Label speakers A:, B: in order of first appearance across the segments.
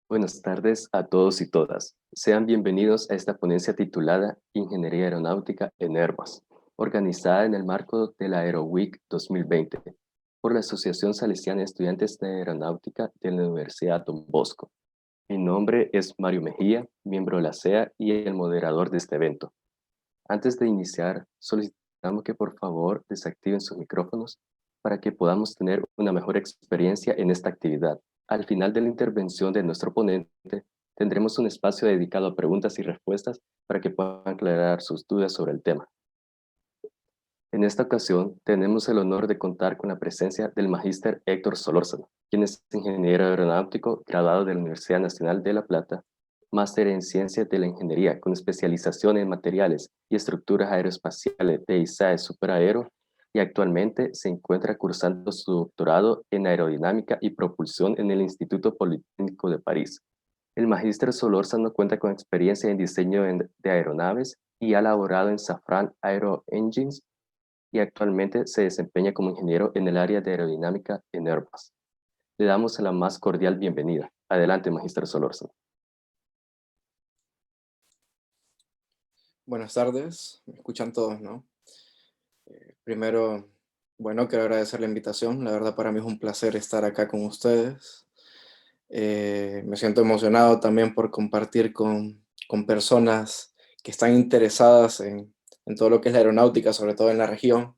A: Buenas tardes a todos y todas. Sean bienvenidos a esta ponencia titulada Ingeniería Aeronáutica en Airbus, organizada en el marco de la AeroWeek 2020 por la Asociación Salesiana de Estudiantes de Aeronáutica de la Universidad Don Bosco. Mi nombre es Mario Mejía, miembro de la CEA y el moderador de este evento. Antes de iniciar, solicitamos que por favor desactiven sus micrófonos para que podamos tener una mejor experiencia en esta actividad. Al final de la intervención de nuestro ponente, tendremos un espacio dedicado a preguntas y respuestas para que puedan aclarar sus dudas sobre el tema. En esta ocasión, tenemos el honor de contar con la presencia del magíster Héctor Solórzano, quien es ingeniero aeronáutico graduado de la Universidad Nacional de La Plata, máster en Ciencias de la Ingeniería con especialización en materiales y estructuras aeroespaciales de ISAE Superaero, y actualmente se encuentra cursando su doctorado en aerodinámica y propulsión en el Instituto Politécnico de París. El magíster Solórzano cuenta con experiencia en diseño de aeronaves y ha laborado en Safran Aero Engines y actualmente se desempeña como ingeniero en el área de aerodinámica en Airbus. Le damos la más cordial bienvenida. Adelante, magíster Solórzano.
B: Buenas tardes, me escuchan todos, ¿no? Primero, bueno, quiero agradecer la invitación. La verdad para mí es un placer estar acá con ustedes. Me siento emocionado también por compartir con personas que están interesadas en todo lo que es la aeronáutica, sobre todo en la región.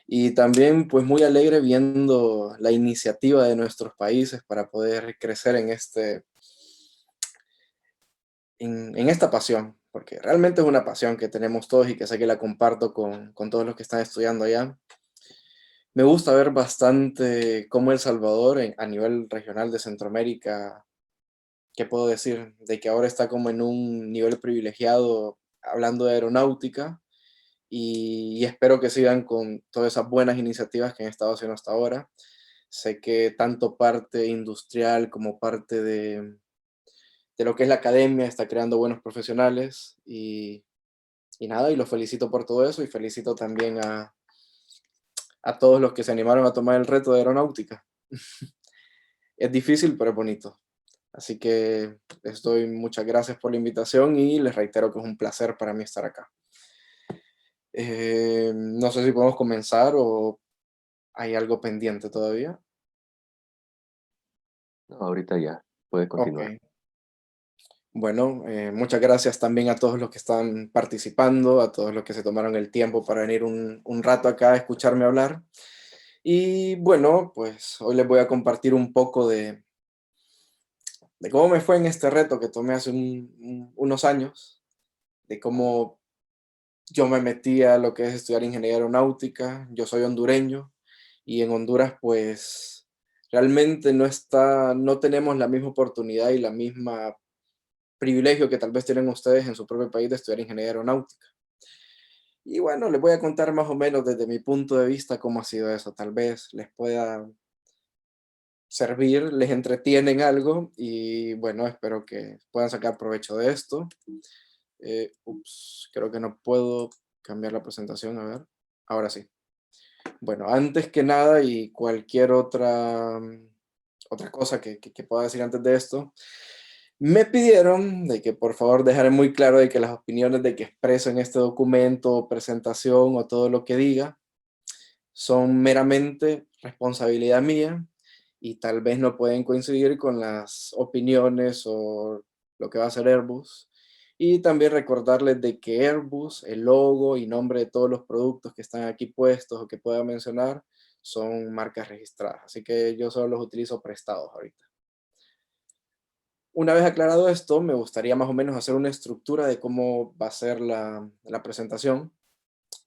B: Y también pues muy alegre viendo la iniciativa de nuestros países para poder crecer en esta pasión, porque realmente es una pasión que tenemos todos y que sé que la comparto con todos los que están estudiando allá. Me gusta ver bastante cómo El Salvador a nivel regional de Centroamérica, ¿qué puedo decir? De que ahora está como en un nivel privilegiado hablando de aeronáutica y espero que sigan con todas esas buenas iniciativas que han estado haciendo hasta ahora. Sé que tanto parte industrial como parte de lo que es la academia está creando buenos profesionales y nada, y los felicito por todo eso y felicito también a todos los que se animaron a tomar el reto de aeronáutica. Es difícil, pero es bonito. Así que les doy muchas gracias por la invitación y les reitero que es un placer para mí estar acá. No sé si podemos comenzar o hay algo pendiente todavía.
A: No, ahorita ya puede
B: Ok.
A: continuar.
B: Bueno, muchas gracias también a todos los que están participando, a todos los que se tomaron el tiempo para venir un rato acá a escucharme hablar. Y bueno, pues hoy les voy a compartir un poco de cómo me fue en este reto que tomé hace unos años, de cómo yo me metí a lo que es estudiar ingeniería aeronáutica. Yo soy hondureño y en Honduras pues realmente no tenemos la misma oportunidad y la misma privilegio que tal vez tienen ustedes en su propio país de estudiar ingeniería aeronáutica. Y bueno, les voy a contar más o menos desde mi punto de vista cómo ha sido eso. Tal vez les pueda servir, les entretienen algo y bueno, espero que puedan sacar provecho de esto. Creo que no puedo cambiar la presentación, a ver. Ahora sí. Bueno, antes que nada y cualquier otra cosa que pueda decir antes de esto, me pidieron de que por favor dejara muy claro de que las opiniones de que expreso en este documento o presentación o todo lo que diga son meramente responsabilidad mía y tal vez no pueden coincidir con las opiniones o lo que va a hacer Airbus. Y también recordarles de que Airbus, el logo y nombre de todos los productos que están aquí puestos o que pueda mencionar son marcas registradas. Así que yo solo los utilizo prestados ahorita. Una vez aclarado esto, me gustaría más o menos hacer una estructura de cómo va a ser la presentación.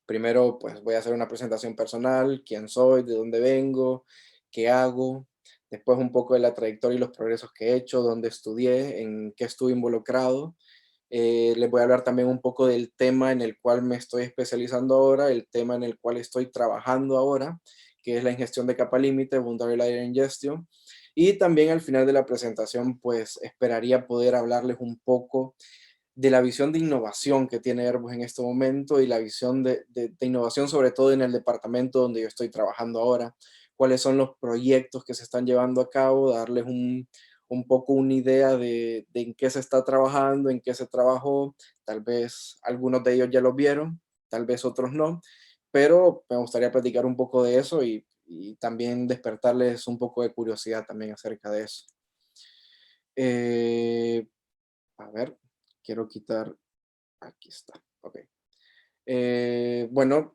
B: Primero, pues voy a hacer una presentación personal, quién soy, de dónde vengo, qué hago. Después un poco de la trayectoria y los progresos que he hecho, dónde estudié, en qué estuve involucrado. Les voy a hablar también un poco del tema en el cual me estoy especializando ahora, el tema en el cual estoy trabajando ahora, que es la ingestión de capa límite, Boundary Layer Ingestion. Y también al final de la presentación, pues esperaría poder hablarles un poco de la visión de innovación que tiene Airbus en este momento y la visión de innovación sobre todo en el departamento donde yo estoy trabajando ahora, cuáles son los proyectos que se están llevando a cabo, darles un poco una idea de en qué se está trabajando, en qué se trabajó. Tal vez algunos de ellos ya lo vieron, tal vez otros no, pero me gustaría platicar un poco de eso y también despertarles un poco de curiosidad también acerca de eso. Eh, a ver, quiero quitar, aquí está, ok. Bueno,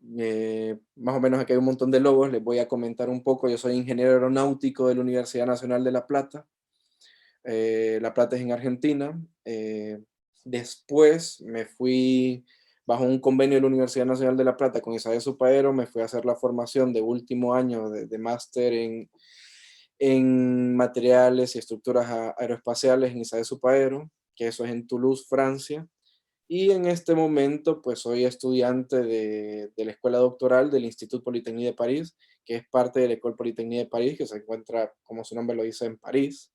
B: más o menos aquí hay un montón de logos, les voy a comentar un poco. Yo soy ingeniero aeronáutico de la Universidad Nacional de La Plata. La Plata es en Argentina. Después me fui bajo un convenio de la Universidad Nacional de La Plata con Isabel Supaero, me fui a hacer la formación de último año de máster en materiales y estructuras aeroespaciales en Isabel Supaero, que eso es en Toulouse, Francia. Y en este momento, pues soy estudiante de la escuela doctoral del Institut Polytechnique de París, que es parte de la École Polytechnique de París, que se encuentra, como su nombre lo dice, en París.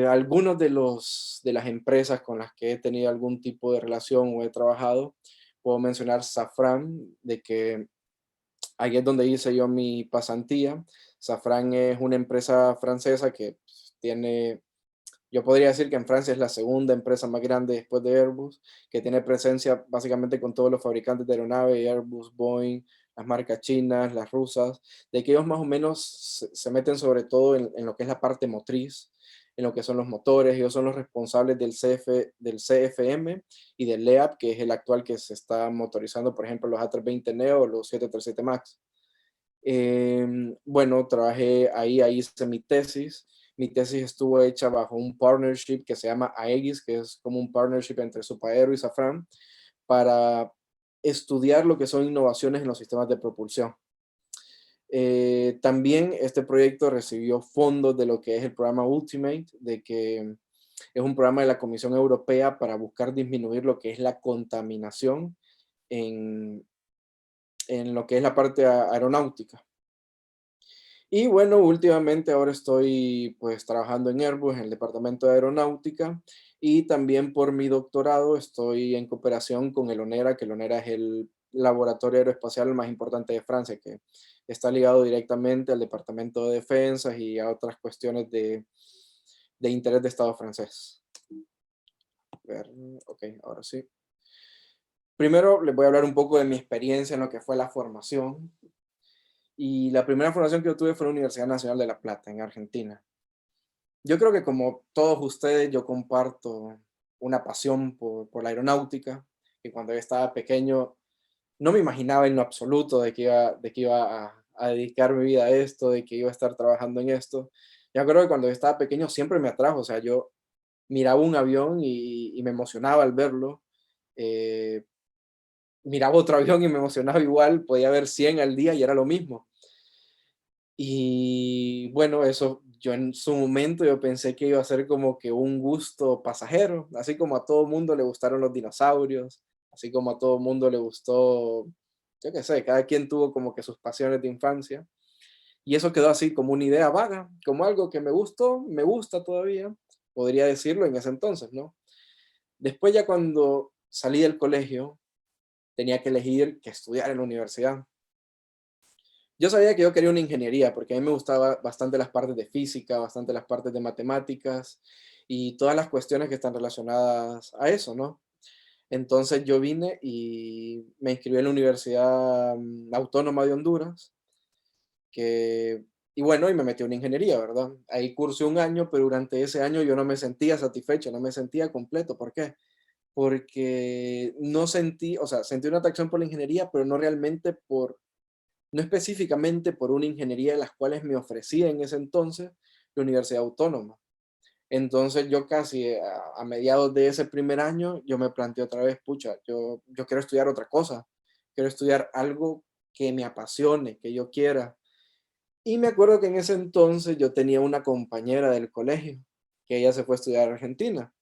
B: Algunos de las empresas con las que he tenido algún tipo de relación o he trabajado, puedo mencionar Safran, de que ahí es donde hice yo mi pasantía. Safran es una empresa francesa que pues, tiene, yo podría decir que en Francia es la segunda empresa más grande después de Airbus, que tiene presencia básicamente con todos los fabricantes de aeronaves, Airbus, Boeing, las marcas chinas, las rusas, de que ellos más o menos se meten sobre todo en lo que es la parte motriz, en lo que son los motores. Ellos son los responsables del CFM y del LEAP, que es el actual que se está motorizando, por ejemplo, los A320neo o los 737 MAX. Bueno, trabajé ahí hice mi tesis. Mi tesis estuvo hecha bajo un partnership que se llama AEGIS, que es como un partnership entre Supaero y Safran, para estudiar lo que son innovaciones en los sistemas de propulsión. También este proyecto recibió fondos de lo que es el programa Ultimate, de que es un programa de la Comisión Europea para buscar disminuir lo que es la contaminación en, en lo que es la parte aeronáutica. Y bueno, últimamente ahora estoy pues trabajando en Airbus, en el departamento de aeronáutica, y también por mi doctorado estoy en cooperación con el ONERA, que el ONERA es el laboratorio aeroespacial más importante de Francia, que está ligado directamente al Departamento de Defensa y a otras cuestiones de interés de Estado francés. A ver, ok, ahora sí. Primero les voy a hablar un poco de mi experiencia en lo que fue la formación. Y la primera formación que yo tuve fue en la Universidad Nacional de La Plata, en Argentina. Yo creo que como todos ustedes, yo comparto una pasión por la aeronáutica, y cuando yo estaba pequeño no me imaginaba en lo absoluto de que iba a dedicar mi vida a esto, de que iba a estar trabajando en esto. Yo creo que cuando yo estaba pequeño siempre me atrajo, o sea, yo miraba un avión y me emocionaba al verlo, eh, miraba otro avión y me emocionaba igual, podía ver 100 al día y era lo mismo. Y bueno, eso yo en su momento yo pensé que iba a ser como que un gusto pasajero, así como a todo mundo le gustaron los dinosaurios, así como a todo mundo le gustó, yo qué sé, cada quien tuvo como que sus pasiones de infancia. Y eso quedó así como una idea vaga, como algo que me gustó, me gusta todavía, podría decirlo en ese entonces, ¿no? Después ya cuando salí del colegio, tenía que elegir qué estudiar en la universidad. Yo sabía que yo quería una ingeniería, porque a mí me gustaba bastante las partes de física, bastante las partes de matemáticas y todas las cuestiones que están relacionadas a eso, ¿no? Entonces yo vine y me inscribí en la Universidad Autónoma de Honduras, que, y bueno, y me metí en ingeniería, ¿verdad? Ahí cursé un año, pero durante ese año yo no me sentía satisfecho, no me sentía completo. ¿Por qué? Porque no sentí, o sea, sentí una atracción por la ingeniería, pero no realmente no específicamente por una ingeniería de las cuales me ofrecía en ese entonces la Universidad Autónoma. Entonces yo casi a mediados de ese primer año, yo me planteé otra vez, pucha, yo quiero estudiar otra cosa, quiero estudiar algo que me apasione, que yo quiera. Y me acuerdo que en ese entonces yo tenía una compañera del colegio, que ella se fue a estudiar a Argentina.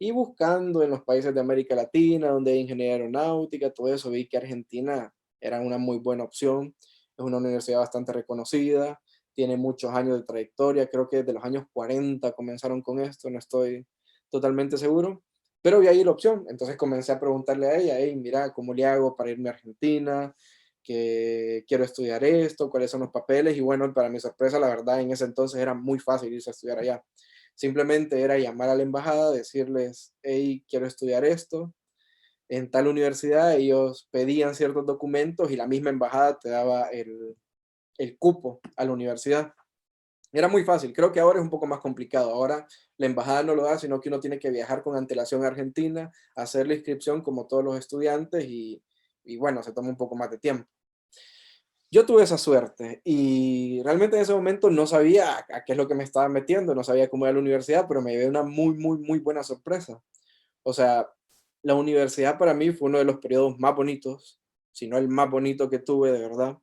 B: Y buscando en los países de América Latina, donde hay ingeniería aeronáutica, todo eso, vi que Argentina era una muy buena opción. Es una universidad bastante reconocida, tiene muchos años de trayectoria, creo que desde los años 40 comenzaron con esto, no estoy totalmente seguro, pero vi ahí la opción. Entonces comencé a preguntarle a ella, hey, mira, ¿cómo le hago para irme a Argentina? Que quiero estudiar esto, cuáles son los papeles, y bueno, para mi sorpresa, la verdad, en ese entonces era muy fácil irse a estudiar allá. Simplemente era llamar a la embajada, decirles, hey, quiero estudiar esto en tal universidad. Ellos pedían ciertos documentos y la misma embajada te daba el cupo a la universidad. Era muy fácil. Creo que ahora es un poco más complicado. Ahora la embajada no lo da, sino que uno tiene que viajar con antelación a Argentina, hacer la inscripción como todos los estudiantes y bueno, se toma un poco más de tiempo. Yo tuve esa suerte y realmente en ese momento no sabía a qué es lo que me estaba metiendo, no sabía cómo era la universidad, pero me llevé una muy, muy, muy buena sorpresa. O sea, la universidad para mí fue uno de los periodos más bonitos, si no el más bonito que tuve, de verdad,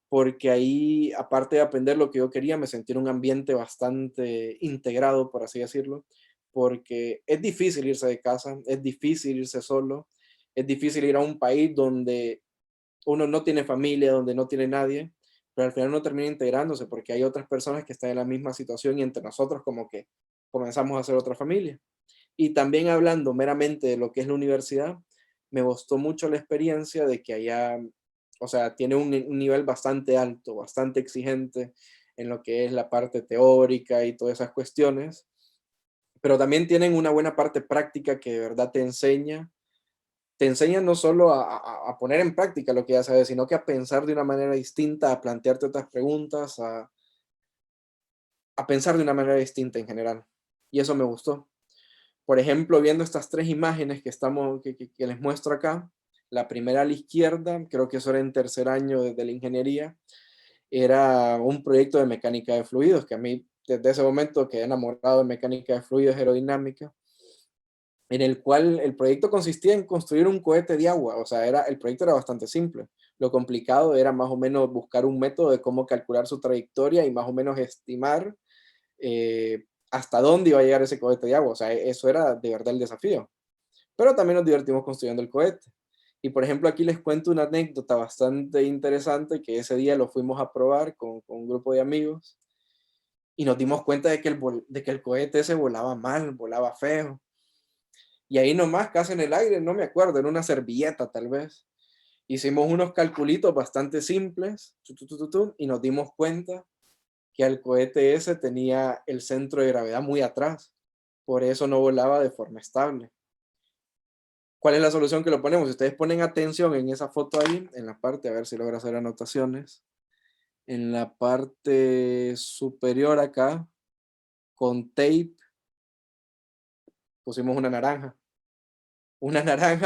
B: porque ahí, aparte de aprender lo que yo quería, me sentí en un ambiente bastante integrado, por así decirlo, porque es difícil irse de casa, es difícil irse solo, es difícil ir a un país donde uno no tiene familia, donde no tiene nadie, pero al final uno termina integrándose porque hay otras personas que están en la misma situación y entre nosotros como que comenzamos a hacer otra familia. Y también hablando meramente de lo que es la universidad, me gustó mucho la experiencia de que allá, o sea, tiene un nivel bastante alto, bastante exigente en lo que es la parte teórica y todas esas cuestiones, pero también tienen una buena parte práctica que de verdad te enseña no solo a poner en práctica lo que ya sabes, sino que a pensar de una manera distinta, a plantearte otras preguntas, a pensar de una manera distinta en general. Y eso me gustó. Por ejemplo, viendo estas tres imágenes que les muestro acá, la primera a la izquierda, creo que eso era en tercer año de la ingeniería, era un proyecto de mecánica de fluidos, que a mí desde ese momento quedé enamorado de mecánica de fluidos aerodinámica, en el cual el proyecto consistía en construir un cohete de agua, o sea, el proyecto era bastante simple. Lo complicado era más o menos buscar un método de cómo calcular su trayectoria y más o menos estimar hasta dónde iba a llegar ese cohete de agua. O sea, eso era de verdad el desafío. Pero también nos divertimos construyendo el cohete. Y por ejemplo, aquí les cuento una anécdota bastante interesante que ese día lo fuimos a probar con un grupo de amigos y nos dimos cuenta de que de que el cohete ese volaba mal, volaba feo. Y ahí nomás, casi en el aire, no me acuerdo, en una servilleta tal vez. Hicimos unos calculitos bastante simples y nos dimos cuenta que el cohete ese tenía el centro de gravedad muy atrás. Por eso no volaba de forma estable. ¿Cuál es la solución que lo ponemos? Si ustedes ponen atención en esa foto ahí, en la parte, a ver si logro hacer anotaciones, en la parte superior acá, con tape, pusimos una naranja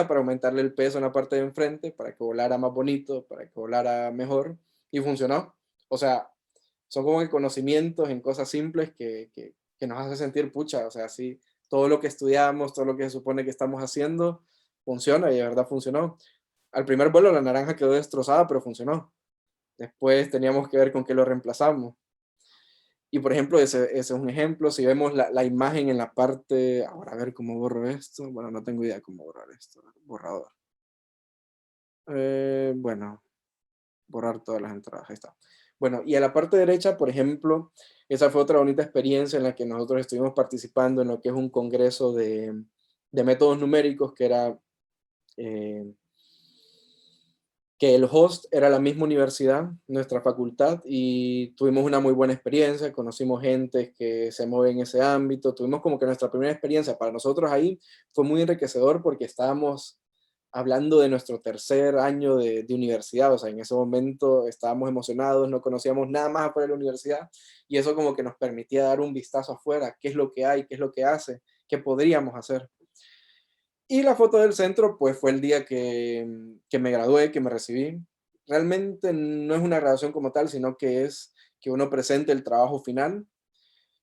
B: para aumentarle el peso en la parte de enfrente, para que volara más bonito, para que volara mejor, y funcionó. O sea, son como que conocimientos en cosas simples que nos hace sentir pucha, o sea, sí, todo lo que estudiamos, todo lo que se supone que estamos haciendo, funciona y de verdad funcionó. Al primer vuelo la naranja quedó destrozada, pero funcionó. Después teníamos que ver con qué lo reemplazamos. Y por ejemplo, ese es un ejemplo. Si vemos la imagen en la parte, ahora a ver cómo borro esto. Bueno, no tengo idea cómo borrar esto. Borrador. Bueno, borrar todas las entradas. Ahí está. Bueno, y a la parte derecha, por ejemplo, esa fue otra bonita experiencia en la que nosotros estuvimos participando en lo que es un congreso de métodos numéricos que era eh, que el host era la misma universidad, nuestra facultad, y tuvimos una muy buena experiencia, conocimos gente que se mueve en ese ámbito, tuvimos como que nuestra primera experiencia para nosotros ahí fue muy enriquecedor porque estábamos hablando de nuestro tercer año de universidad, o sea, en ese momento estábamos emocionados, no conocíamos nada más afuera de la universidad, y eso como que nos permitía dar un vistazo afuera, qué es lo que hay, qué es lo que hace, qué podríamos hacer. Y la foto del centro, pues fue el día que me gradué, que me recibí. Realmente no es una graduación como tal, sino que es que uno presente el trabajo final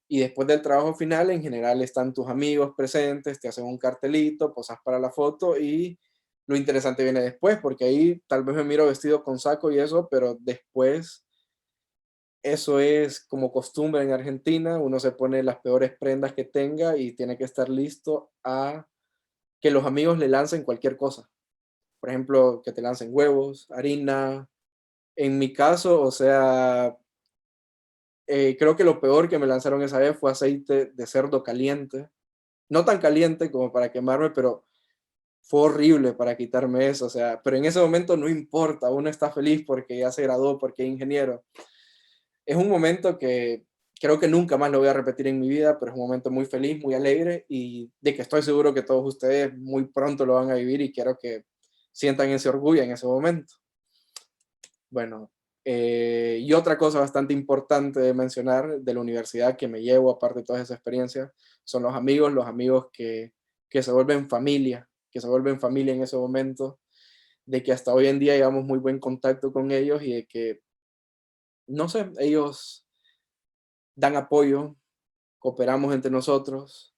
B: y después del trabajo final, en general están tus amigos presentes, te hacen un cartelito, posas para la foto y lo interesante viene después, porque ahí tal vez me miro vestido con saco y eso, pero después eso es como costumbre en Argentina, uno se pone las peores prendas que tenga y tiene que estar listo a que los amigos le lancen cualquier cosa. Por ejemplo, que te lancen huevos, harina. En mi caso, o sea, creo que lo peor que me lanzaron esa vez fue aceite de cerdo caliente. No tan caliente como para quemarme, pero fue horrible para quitarme eso. O sea, pero en ese momento no importa, uno está feliz porque ya se graduó, porque es ingeniero. Es un momento que Creo que nunca más lo voy a repetir en mi vida, pero es un momento muy feliz, muy alegre y de que estoy seguro que todos ustedes muy pronto lo van a vivir y quiero que sientan ese orgullo en ese momento. Bueno, y otra cosa bastante importante de mencionar de la universidad que me llevo, aparte de todas esas experiencias, son los amigos que se vuelven familia, que se vuelven familia en ese momento, de que hasta hoy en día llevamos muy buen contacto con ellos y de que, no sé, ellos dan apoyo, cooperamos entre nosotros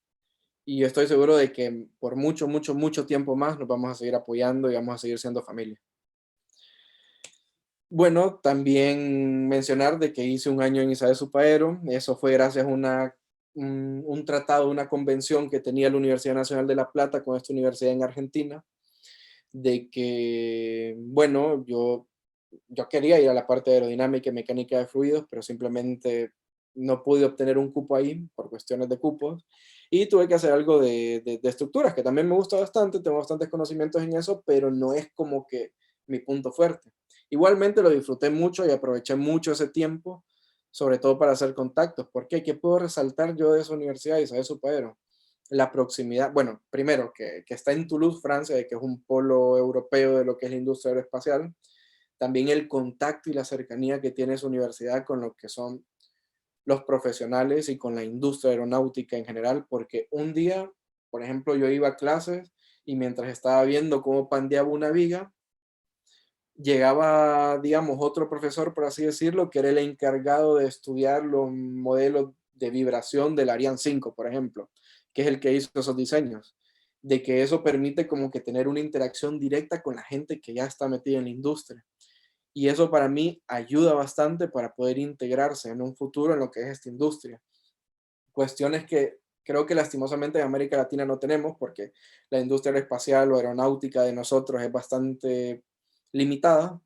B: y estoy seguro de que por mucho, mucho, mucho tiempo más nos vamos a seguir apoyando y vamos a seguir siendo familia. Bueno, también mencionar de que hice un año en Isabel Supaero, eso fue gracias a un tratado, una convención que tenía la Universidad Nacional de La Plata con esta universidad en Argentina, de que, bueno, yo quería ir a la parte de aerodinámica y mecánica de fluidos, pero simplemente no pude obtener un cupo ahí por cuestiones de cupos y tuve que hacer algo de estructuras, que también me gusta bastante, tengo bastantes conocimientos en eso, pero no es como que mi punto fuerte. Igualmente lo disfruté mucho y aproveché mucho ese tiempo, sobre todo para hacer contactos. ¿Por qué? ¿Qué puedo resaltar yo de esa universidad, Isabel Supaero? La proximidad, bueno, primero que está en Toulouse, Francia, que es un polo europeo de lo que es la industria aeroespacial, también el contacto y la cercanía que tiene esa universidad con lo que son los profesionales y con la industria aeronáutica en general, porque un día, por ejemplo, yo iba a clases y mientras estaba viendo cómo pandeaba una viga, llegaba, digamos, otro profesor, por así decirlo, que era el encargado de estudiar los modelos de vibración del Ariane 5, por ejemplo, que es el que hizo esos diseños, de que eso permite como que tener una interacción directa con la gente que ya está metida en la industria. Y eso para mí ayuda bastante para poder integrarse en un futuro en lo que es esta industria. Cuestiones que creo que lastimosamente en América Latina no tenemos porque la industria aeroespacial o aeronáutica de nosotros es bastante limitada.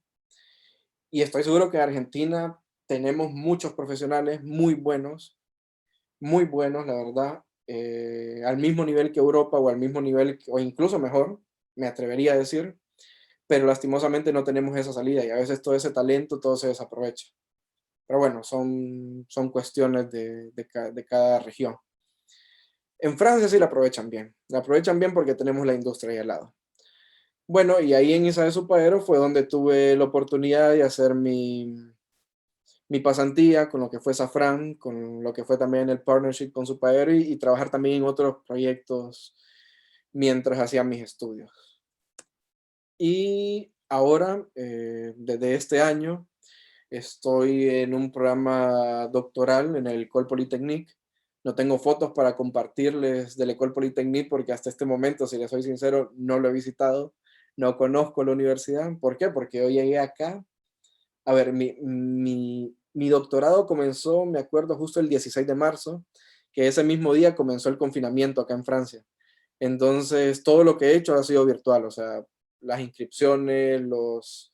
B: Y estoy seguro que en Argentina tenemos muchos profesionales muy buenos, la verdad, al mismo nivel que Europa o al mismo nivel o incluso mejor, me atrevería a decir, pero lastimosamente no tenemos esa salida y a veces todo ese talento, todo se desaprovecha. Pero bueno, son cuestiones de cada región. En Francia sí la aprovechan bien porque tenemos la industria ahí al lado. Bueno, y ahí en Isabel Supaero fue donde tuve la oportunidad de hacer mi pasantía con lo que fue Safran, con lo que fue también el partnership con Supaero y trabajar también en otros proyectos mientras hacía mis estudios. Y ahora, desde este año, estoy en un programa doctoral en el École Polytechnique. No tengo fotos para compartirles del École Polytechnique porque hasta este momento, si les soy sincero, no lo he visitado, no conozco la universidad. ¿Por qué? Porque hoy llegué acá. A ver, mi doctorado comenzó, me acuerdo, justo el 16 de marzo, que ese mismo día comenzó el confinamiento acá en Francia. Entonces, todo lo que he hecho ha sido virtual, o sea, las inscripciones, los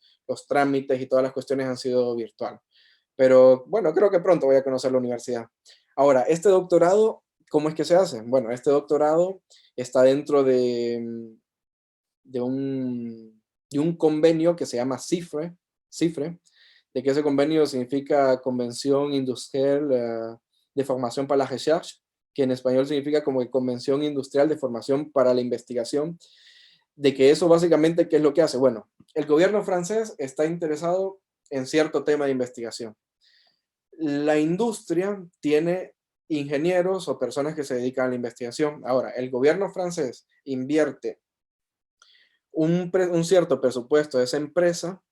B: trámites y todas las cuestiones han sido virtual. Pero bueno, creo que pronto voy a conocer la universidad. Ahora, este doctorado, ¿cómo es que se hace? Bueno, este doctorado está dentro de un convenio que se llama CIFRE, de que ese convenio significa Convención Industrial de Formación para la Recherche, que en español significa como que Convención Industrial de Formación para la Investigación, de que eso básicamente, ¿qué es lo que hace? Bueno, el gobierno francés está interesado en cierto tema de investigación. La industria tiene ingenieros o personas que se dedican a la investigación. Ahora, el gobierno francés invierte un cierto presupuesto de esa empresa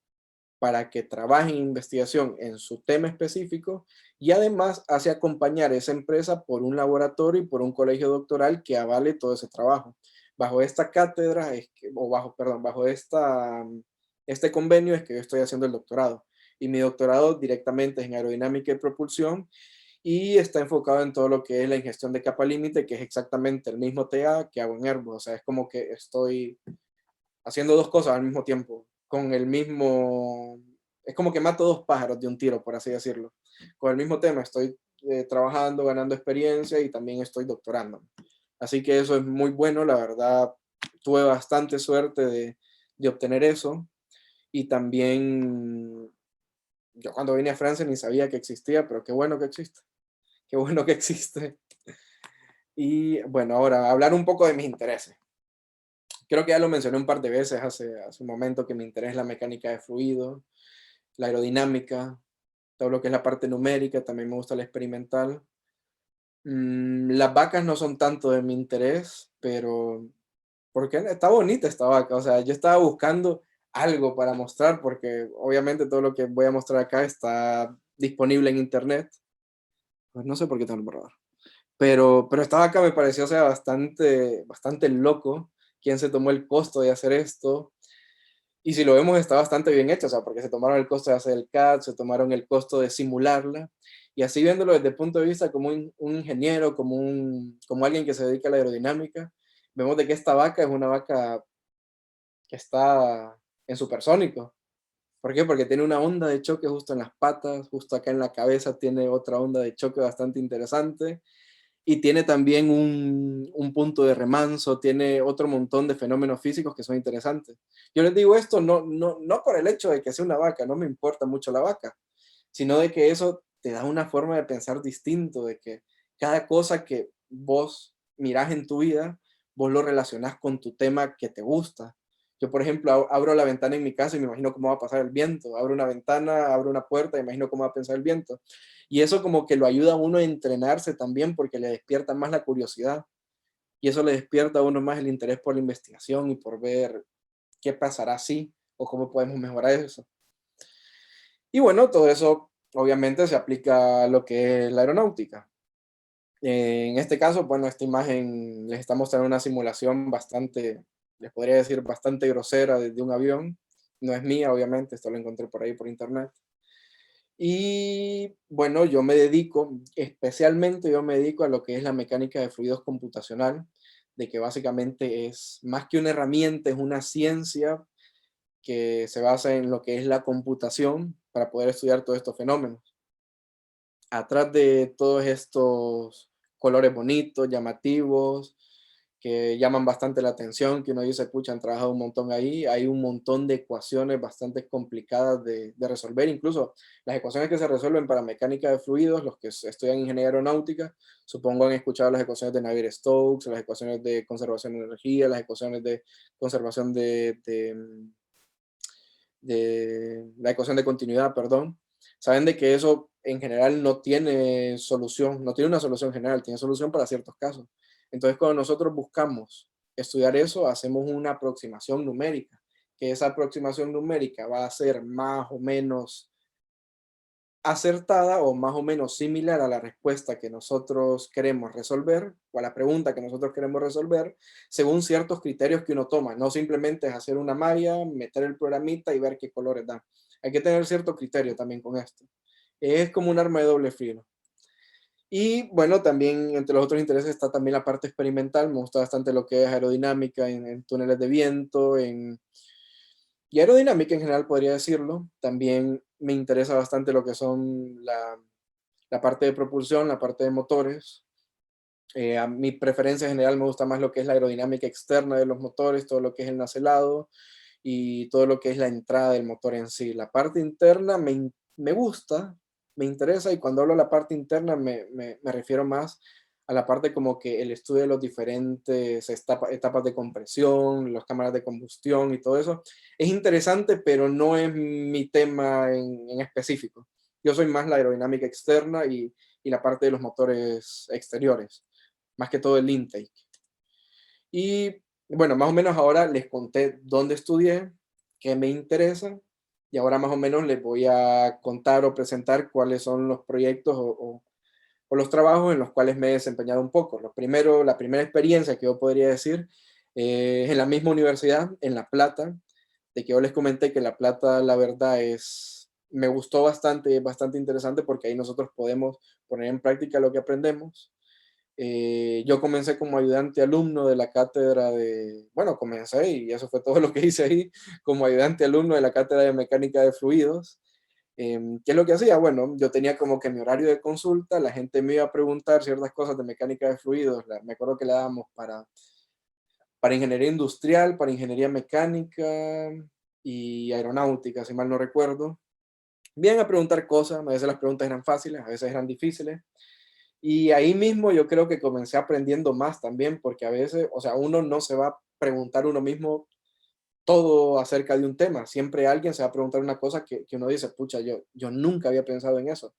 B: para que trabaje en investigación en su tema específico y además hace acompañar a esa empresa por un laboratorio y por un colegio doctoral que avale todo ese trabajo. Bajo esta cátedra, o bajo, perdón, bajo este convenio es que yo estoy haciendo el doctorado. Y mi doctorado directamente es en aerodinámica y propulsión y está enfocado en todo lo que es la ingestión de capa límite, que es exactamente el mismo TA que hago en Airbus. O sea, es como que estoy haciendo dos cosas al mismo tiempo, con el mismo, es como que mato dos pájaros de un tiro, por así decirlo. Con el mismo tema, estoy trabajando, ganando experiencia y también estoy doctorando. Así que eso es muy bueno, la verdad, tuve bastante suerte de obtener eso y también yo cuando vine a Francia ni sabía que existía, pero qué bueno que existe. qué bueno que existe. Y bueno, ahora hablar un poco de mis intereses. Creo que ya lo mencioné un par de veces hace un momento que mi interés es la mecánica de fluido, la aerodinámica, todo lo que es la parte numérica, también me gusta la experimental. Las vacas no son tanto de mi interés, pero porque está bonita esta vaca, o sea, yo estaba buscando algo para mostrar, porque obviamente todo lo que voy a mostrar acá está disponible en internet. Pues no sé por qué tengo el borrador. Pero esta vaca me pareció, o sea, bastante loco quién se tomó el costo de hacer esto. Y si lo vemos, está bastante bien hecho, o sea, porque se tomaron el costo de hacer el CAD, se tomaron el costo de simularla. Y así viéndolo desde el punto de vista como un ingeniero, como alguien que se dedica a la aerodinámica, vemos de que esta vaca es una vaca que está en supersónico. ¿Por qué? Porque tiene una onda de choque justo en las patas, justo acá en la cabeza tiene otra onda de choque bastante interesante y tiene también un punto de remanso, tiene otro montón de fenómenos físicos que son interesantes. Yo les digo esto no por el hecho de que sea una vaca, no me importa mucho la vaca, sino de que eso te da una forma de pensar distinto, de que cada cosa que vos mirás en tu vida, vos lo relacionás con tu tema que te gusta. Yo, por ejemplo, abro la ventana en mi casa y me imagino cómo va a pasar el viento. Abro una ventana, abro una puerta y me imagino cómo va a pensar el viento. Y eso como que lo ayuda a uno a entrenarse también porque le despierta más la curiosidad. Y eso le despierta a uno más el interés por la investigación y por ver qué pasará si o cómo podemos mejorar eso. Y bueno, todo eso obviamente se aplica a lo que es la aeronáutica. En este caso, bueno, esta imagen les está mostrando una simulación bastante, les podría decir, bastante grosera de un avión. No es mía, obviamente, esto lo encontré por ahí por internet. Y bueno, especialmente yo me dedico a lo que es la mecánica de fluidos computacional, de que básicamente es más que una herramienta, es una ciencia que se basa en lo que es la computación para poder estudiar todos estos fenómenos. Atrás de todos estos colores bonitos, llamativos, que llaman bastante la atención, que uno dice, pucha, han trabajado un montón ahí, hay un montón de ecuaciones bastante complicadas de resolver, incluso las ecuaciones que se resuelven para mecánica de fluidos, los que estudian ingeniería aeronáutica, supongo han escuchado las ecuaciones de Navier-Stokes, las ecuaciones de conservación de energía, las ecuaciones de conservación de la ecuación de continuidad, perdón, saben de que eso en general no tiene solución, no tiene una solución general, tiene solución para ciertos casos. Entonces, cuando nosotros buscamos estudiar eso, hacemos una aproximación numérica, que esa aproximación numérica va a ser más o menos acertada o más o menos similar a la respuesta que nosotros queremos resolver o a la pregunta que nosotros queremos resolver según ciertos criterios que uno toma. No simplemente es hacer una malla, meter el programita y ver qué colores da. Hay que tener cierto criterio también con esto. Es como un arma de doble filo. Y bueno, también entre los otros intereses está también la parte experimental. Me gusta bastante lo que es aerodinámica en túneles de viento, y aerodinámica en general podría decirlo. También me interesa bastante lo que son la parte de propulsión, la parte de motores. A mi preferencia general me gusta más lo que es la aerodinámica externa de los motores, todo lo que es el nacelado y todo lo que es la entrada del motor en sí. La parte interna me gusta, me interesa y cuando hablo de la parte interna me refiero más a la parte como que el estudio de los diferentes etapas de compresión, las cámaras de combustión y todo eso. Es interesante, pero no es mi tema en específico. Yo soy más la aerodinámica externa y la parte de los motores exteriores, más que todo el intake. Y bueno, más o menos ahora les conté dónde estudié, qué me interesa, y ahora más o menos les voy a contar o presentar cuáles son los proyectos o los trabajos en los cuales me he desempeñado un poco. La primera experiencia que yo podría decir es en la misma universidad, en La Plata, de que yo les comenté que La Plata, la verdad me gustó bastante y es bastante interesante porque ahí nosotros podemos poner en práctica lo que aprendemos. Yo comencé como ayudante alumno de la cátedra bueno, comencé y eso fue todo lo que hice ahí, como ayudante alumno de la cátedra de mecánica de fluidos. ¿Qué es lo que hacía? Bueno, yo tenía como que mi horario de consulta, la gente me iba a preguntar ciertas cosas de mecánica de fluidos, me acuerdo que la dábamos para ingeniería industrial, para ingeniería mecánica y aeronáutica, si mal no recuerdo. Bien a preguntar cosas, a veces las preguntas eran fáciles, a veces eran difíciles. Y ahí mismo yo creo que comencé aprendiendo más también, porque a veces, o sea, uno no se va a preguntar uno mismo todo acerca de un tema. Siempre alguien se va a preguntar una cosa que uno dice, pucha, yo nunca había pensado en eso.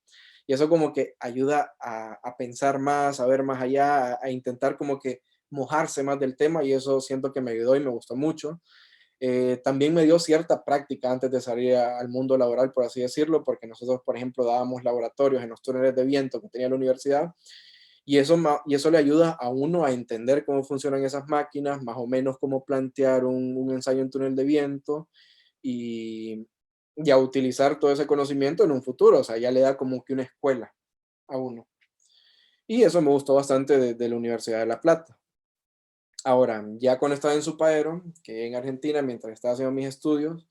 B: Y eso como que ayuda a pensar más, a ver más allá, a intentar como que mojarse más del tema y eso siento que me ayudó y me gustó mucho. También me dio cierta práctica antes de salir al mundo laboral, por así decirlo, porque nosotros, por ejemplo, dábamos laboratorios en los túneles de viento que tenía la universidad y eso le ayuda a uno a entender cómo funcionan esas máquinas, más o menos cómo plantear un ensayo en túnel de viento y, y a utilizar todo ese conocimiento en un futuro. O sea, ya le da como que una escuela a uno. Y eso me gustó bastante de la Universidad de La Plata. Ahora, ya cuando estaba en Supaero, que en Argentina, mientras estaba haciendo mis estudios,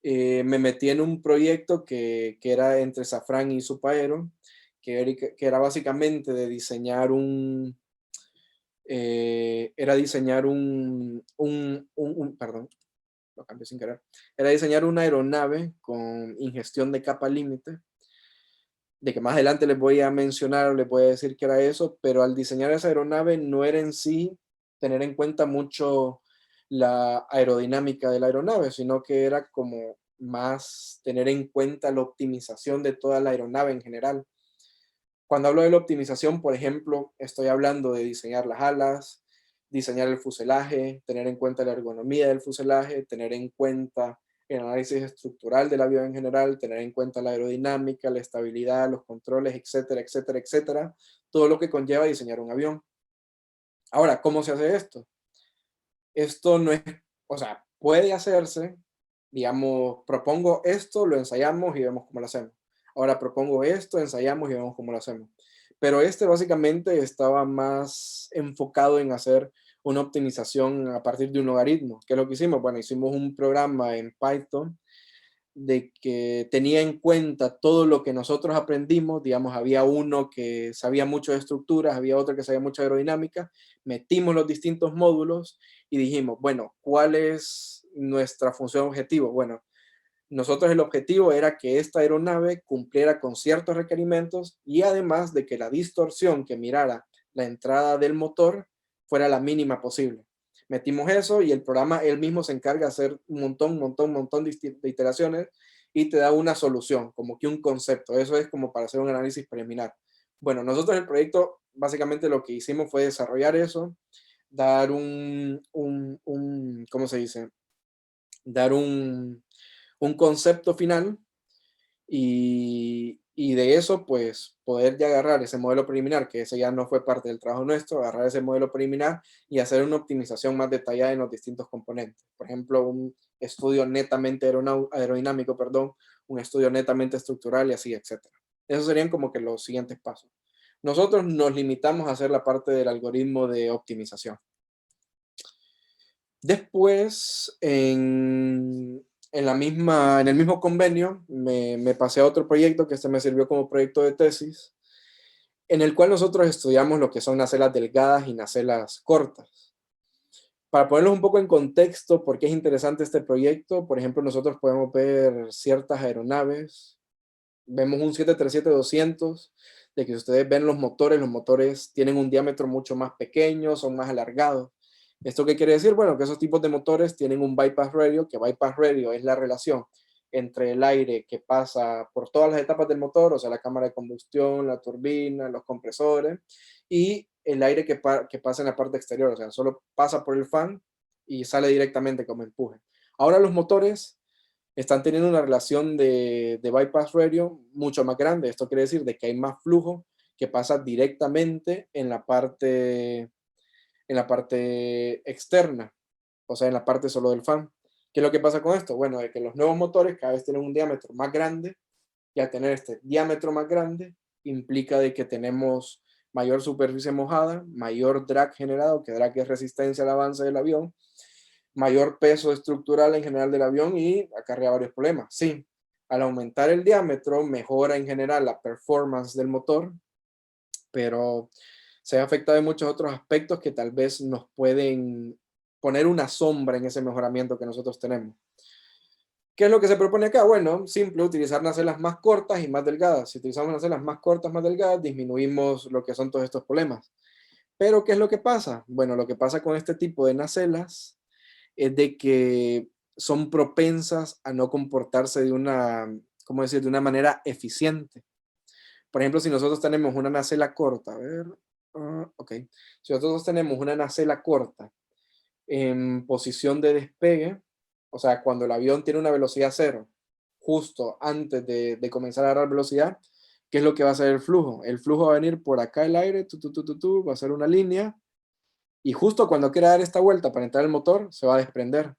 B: me metí en un proyecto que era entre Safran y Supaero, que era básicamente de diseñar era diseñar perdón, lo cambié sin querer, era diseñar una aeronave con ingestión de capa límite, de que más adelante les voy a mencionar o les voy a decir que era eso, pero al diseñar esa aeronave no era en sí tener en cuenta mucho la aerodinámica de la aeronave, sino que era como más tener en cuenta la optimización de toda la aeronave en general. Cuando hablo de la optimización, por ejemplo, estoy hablando de diseñar las alas, diseñar el fuselaje, tener en cuenta la ergonomía del fuselaje, tener en cuenta el análisis estructural del avión en general, tener en cuenta la aerodinámica, la estabilidad, los controles, etcétera, etcétera, etcétera, todo lo que conlleva diseñar un avión. Ahora, ¿cómo se hace esto? Esto no es, o sea, puede hacerse, digamos, propongo esto, lo ensayamos y vemos cómo lo hacemos. Ahora propongo esto, ensayamos y vemos cómo lo hacemos. Pero este básicamente estaba más enfocado en hacer una optimización a partir de un logaritmo. ¿Qué es lo que hicimos? Bueno, hicimos un programa en Python de que tenía en cuenta todo lo que nosotros aprendimos, digamos, había uno que sabía mucho de estructuras, había otro que sabía mucho de aerodinámica, metimos los distintos módulos y dijimos, bueno, ¿cuál es nuestra función objetivo? Bueno, nosotros el objetivo era que esta aeronave cumpliera con ciertos requerimientos y además de que la distorsión que mirara la entrada del motor fuera la mínima posible. Metimos eso y el programa él mismo se encarga de hacer un montón de iteraciones y te da una solución, como que un concepto. Eso es como para hacer un análisis preliminar. Bueno, nosotros el proyecto básicamente lo que hicimos fue desarrollar eso, dar ¿cómo se dice? Dar un concepto final y de eso, pues, poder ya agarrar ese modelo preliminar, que ese ya no fue parte del trabajo nuestro, agarrar ese modelo preliminar y hacer una optimización más detallada en los distintos componentes. Por ejemplo, un estudio netamente aerodinámico, perdón, un estudio netamente estructural y así, etcétera. Esos serían como que los siguientes pasos. Nosotros nos limitamos a hacer la parte del algoritmo de optimización. Después, en el mismo convenio, me pasé a otro proyecto que este me sirvió como proyecto de tesis, en el cual nosotros estudiamos lo que son nacelas delgadas y nacelas cortas. Para ponerlos un poco en contexto, ¿por qué es interesante este proyecto? Por ejemplo, nosotros podemos ver ciertas aeronaves, vemos un 737-200, de que si ustedes ven los motores tienen un diámetro mucho más pequeño, son más alargados. ¿Esto qué quiere decir? Bueno, que esos tipos de motores tienen un bypass radio, que bypass radio es la relación entre el aire que pasa por todas las etapas del motor, o sea, la cámara de combustión, la turbina, los compresores, y el aire que pasa en la parte exterior, o sea, solo pasa por el fan y sale directamente como empuje. Ahora los motores están teniendo una relación de bypass radio mucho más grande. Esto quiere decir de que hay más flujo que pasa directamente en la parte externa, o sea, en la parte solo del fan. ¿Qué es lo que pasa con esto? Bueno, de que los nuevos motores cada vez tienen un diámetro más grande y al tener este diámetro más grande implica de que tenemos mayor superficie mojada, mayor drag generado, que drag es resistencia al avance del avión, mayor peso estructural en general del avión y acarrea varios problemas. Sí, al aumentar el diámetro mejora en general la performance del motor, pero se ha afectado en muchos otros aspectos que tal vez nos pueden poner una sombra en ese mejoramiento que nosotros tenemos. ¿Qué es lo que se propone acá? Bueno, simple, utilizar nacelas más cortas y más delgadas. Si utilizamos nacelas más cortas, más delgadas, disminuimos lo que son todos estos problemas. Pero, ¿qué es lo que pasa? Bueno, lo que pasa con este tipo de nacelas es de que son propensas a no comportarse de una, ¿cómo decir?, de una manera eficiente. Por ejemplo, si nosotros tenemos una nacela corta, a ver, ok, si nosotros tenemos una nacela corta en posición de despegue, o sea, cuando el avión tiene una velocidad cero, justo antes de comenzar a agarrar velocidad, ¿qué es lo que va a hacer el flujo? El flujo va a venir por acá el aire, va a ser una línea, y justo cuando quiera dar esta vuelta para entrar el motor, se va a desprender.